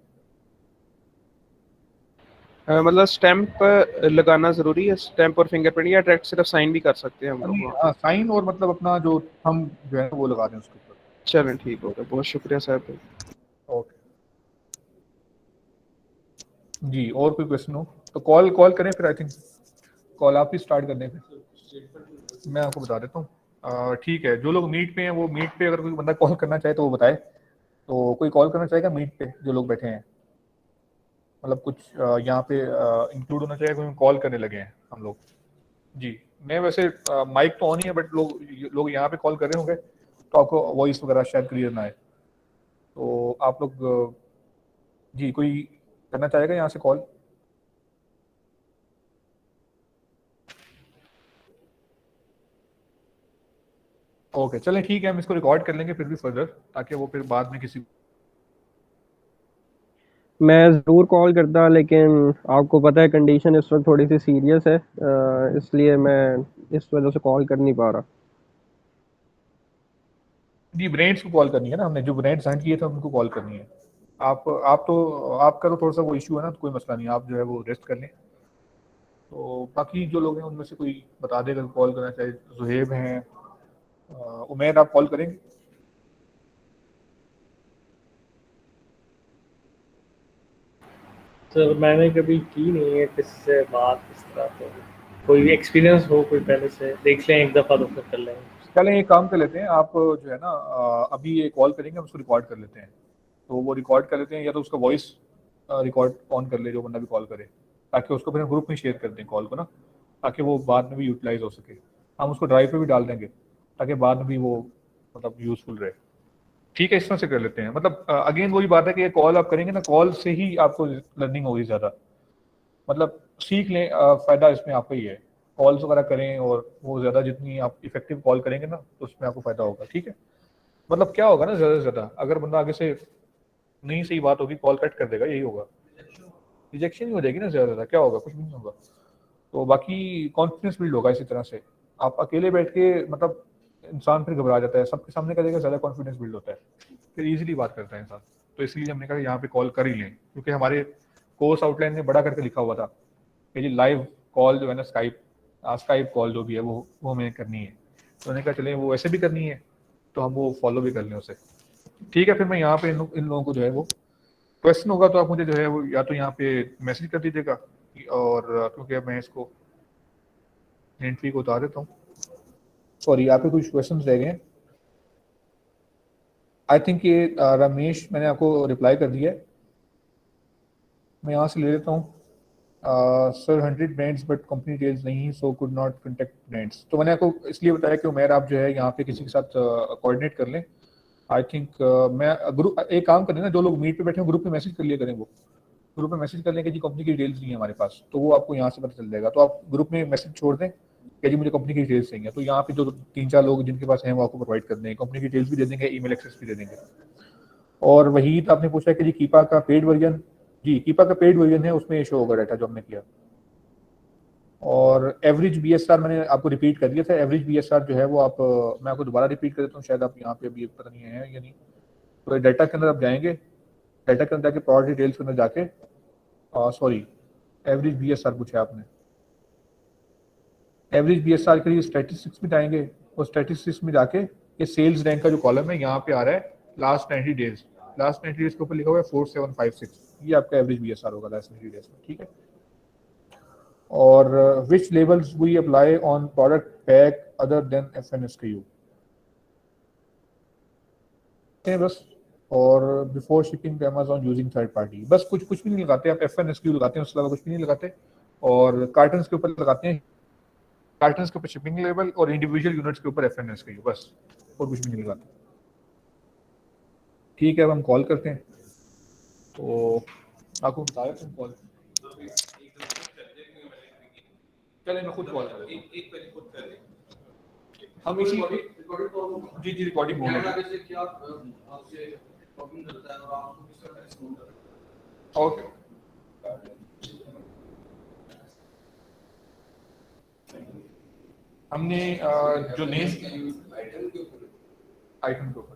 मतलब स्टैंप लगाना ज़रूरी है, स्टैंप और फिंगरप्रिंट, या डायरेक्ट सिर्फ साइन भी कर सकते हैं हम लोग वहाँ? साइन और मतलब अपना जो थंब जो है वो लगा दें उसके ऊपर। चलें ठीक हो गया, बहुत शुक्रिया साहब। ओके जी, और कोई क्वेश्चन हो तो कॉल करें, फिर आई थिंक कॉल आप ही स्टार्ट कर दें, फिर मैं आपको बता देता हूँ। ठीक है, जो लोग मीट पे हैं वो मीट पे, अगर कोई बंदा कॉल करना चाहे तो वो बताए। तो कोई कॉल करना चाहेगा मीट पे, जो लोग बैठे हैं, मतलब कुछ यहाँ पे इंक्लूड होना चाहिए, कोई कॉल करने लगे हैं हम लोग। जी, मैं वैसे माइक तो ऑन ही है, बट लोग यहाँ पे कॉल कर रहे होंगे तो आपको वॉइस वगैरह शायद क्लियर ना आए, तो आप लोग जी कोई करना चाहेगा यहाँ से कॉल? ओके चलें ठीक है, हम इसको रिकॉर्ड कर लेंगे फिर भी फर्दर, ताकि वो फिर बाद में किसी मैं ज़रूर कॉल करता, लेकिन आपको पता है कंडीशन इस वक्त थोड़ी सी सीरियस है, इसलिए मैं इस वजह से कॉल कर नहीं पा रहा। जी ब्रांड्स को कॉल करनी है ना, हमने जो ब्रांड्स हैंड किए थे उनको कॉल करनी है। आपका तो थोड़ा सा वो इशू है ना, तो कोई मसला नहीं, आप जो है वो रेस्ट कर लें। तो बाकी जो लोग हैं उनमें से कोई बता देगा कॉल करना चाहे, जुहेब हैं, उमैद, आप कॉल करेंगे? सर मैंने कभी की नहीं है किसी से बात इस तरह, तो कोई एक्सपीरियंस हो कोई पहले से देख लें एक दफ़ा तो फिर कर लेंगे। चलें एक काम कर लेते हैं, आप जो है ना अभी ये कॉल करेंगे, हम उसको रिकॉर्ड कर लेते हैं, तो वो रिकॉर्ड कर लेते हैं, या तो उसका वॉइस रिकॉर्ड ऑन कर ले जो बंदा भी कॉल करे, ताकि उसको फिर ग्रुप में शेयर कर दें कॉल को ना, ताकि वो बाद में भी यूटिलाइज हो सके। हम उसको ड्राइव पे भी डाल देंगे ताकि बाद में भी वो मतलब यूज़फुल रहे। ठीक है, इस तरह से कर लेते हैं। मतलब अगेन वही बात है कि कॉल आप करेंगे ना, कॉल से ही आपको लर्निंग होगी ज़्यादा, मतलब सीख लें, फ़ायदा इसमें आपका ही है। कॉल्स वगैरह करें और वो ज़्यादा जितनी आप इफेक्टिव कॉल करेंगे ना तो उसमें आपको फ़ायदा होगा। ठीक है, मतलब क्या होगा ना, ज़्यादा से ज़्यादा अगर बंदा आगे से नहीं सही बात होगी कॉल कट कर देगा, यही होगा, रिजेक्शन ही हो जाएगी ना ज़्यादा से ज़्यादा, क्या होगा, कुछ भी नहीं होगा। तो बाकी कॉन्फिडेंस बिल्ड होगा इसी तरह से। आप अकेले बैठ के मतलब इंसान फिर घबरा जाता है, सबके सामने करेगा ज़्यादा कॉन्फिडेंस बिल्ड होता है, फिर इजीली बात करता है इंसान। तो इसलिए हमने कहा यहाँ पे कॉल कर ही लें, क्योंकि हमारे कोर्स आउटलाइन में बड़ा करके लिखा हुआ था कि जी लाइव कॉल जो है ना, स्काइप कॉल जो भी है वो हमें करनी है। तो मैंने कहा चलें वो ऐसे भी करनी है तो हम वो फॉलो भी कर लें उसे। ठीक है, फिर मैं यहाँ पे इन लोगों को जो है वो क्वेश्चन होगा तो आप मुझे जो है वो या तो यहाँ पे मैसेज कर दीजिएगा, और क्योंकि मैं इसको एंट्री को उतार देता हूँ। सॉरी, यहाँ पे कुछ क्वेश्चन रह गए हैं। आई थिंक ये रमेश, मैंने आपको रिप्लाई कर दिया है, मैं यहाँ से ले लेता हूँ। Sir 100 brands but company details नहीं, so could not contact brands. तो मैंने आपको इसलिए बताया कि उमेर आप जो है यहाँ पे किसी के साथ कोऑर्डिनेट कर लें। आई थिंक मैं ग्रुप एक काम करें ना, जो लोग मीट पे बैठे हैं ग्रुप में मैसेज कर लिया करें, वो ग्रुप में मैसेज कर लें कि जी कंपनी की डिटेल्स नहीं है हमारे पास, तो वो आपको यहाँ से पता चल जाएगा। तो आप ग्रुप में मैसेज छोड़ दें कि जी मुझे कंपनी की डिटेल्स चाहिए, तो यहाँ पे जो 3-4 लोग जिनके पास हैं वो आपको प्रोवाइड कर देंगे, कंपनी की डिटेल्स भी दे देंगे, ईमेल एक्सेस भी दे देंगे। और वहीद आपने पूछा कि जी कीपा का पेड वर्जन, जी कीपा का पेड वर्जन है, उसमें शो होगा डाटा जो हमने किया। और एवरेज बीएसआर मैंने आपको रिपीट कर दिया था, एवरेज बीएसआर जो है वो आप मैं आपको दोबारा रिपीट कर देता हूँ, शायद आप यहाँ पे अभी पता नहीं है या नहीं। तो डाटा के अंदर आप जाएंगे, डाटा के अंदर जाके प्रोडक्ट डिटेल्स के अंदर जाके सॉरी एवरेज बीएसआर पूछा आपने, एवरेज बीएसआर के लिए स्टैटिस्टिक्स में जाएंगे और स्टैटिस्टिक्स में जाके ये सेल्स रैंक का जो कॉलम है यहाँ पे आ रहा है लास्ट 90 डेज, लास्ट 90 डेज के ऊपर लिखा हुआ है 4756, ये आपका एवरेज बीएसआर होगा लास्ट 90 डेज में। ठीक है, और which labels we apply on product pack other than FNSKU बस, और before shipping to Amazon using third party, बस कुछ भी नहीं लगाते आप, FNSKU लगाते हैं, उसके अलावा कुछ भी नहीं लगाते। और कार्टन के ऊपर लगाते हैं, कार्टन के ऊपर शिपिंग लेवल और इंडिविजुअल यूनिट्स के ऊपर FNSKU, बस, और कुछ भी नहीं लगाते। ठीक है, अब हम कॉल करते हैं। तो आपको बताया था कॉल, चलिए मैं खुद कॉल कर एक पहले खुद कर लें। हम इसी रिकॉर्डिंग कॉल होगा। जी रिकॉर्डिंग हो कैमरा रही जैसे कि आप आपसे टॉकिंग करता है और आपको किस तरह से फोन करता है। ओके। हमने जो नेम आइटम के ऊपर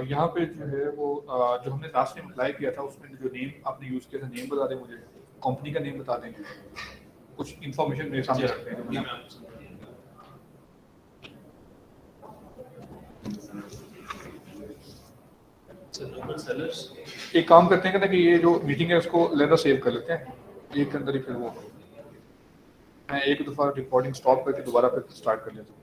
यहाँ पे जो है वो जो हमने लास्ट टाइम अप्लाई किया था उसमें जो नेम आपने यूज किया था, नेम बता दें मुझे, कंपनी का नेम बता दें, कुछ इंफॉर्मेशन मेरे सामने रखते हैं। एक काम करते हैं कि ये जो मीटिंग है उसको लेना सेव कर लेते हैं, एक के अंदर ही फिर वो मैं एक दफ़ा रिकॉर्डिंग स्टॉप करके दोबारा फिर स्टार्ट कर लेता हूँ।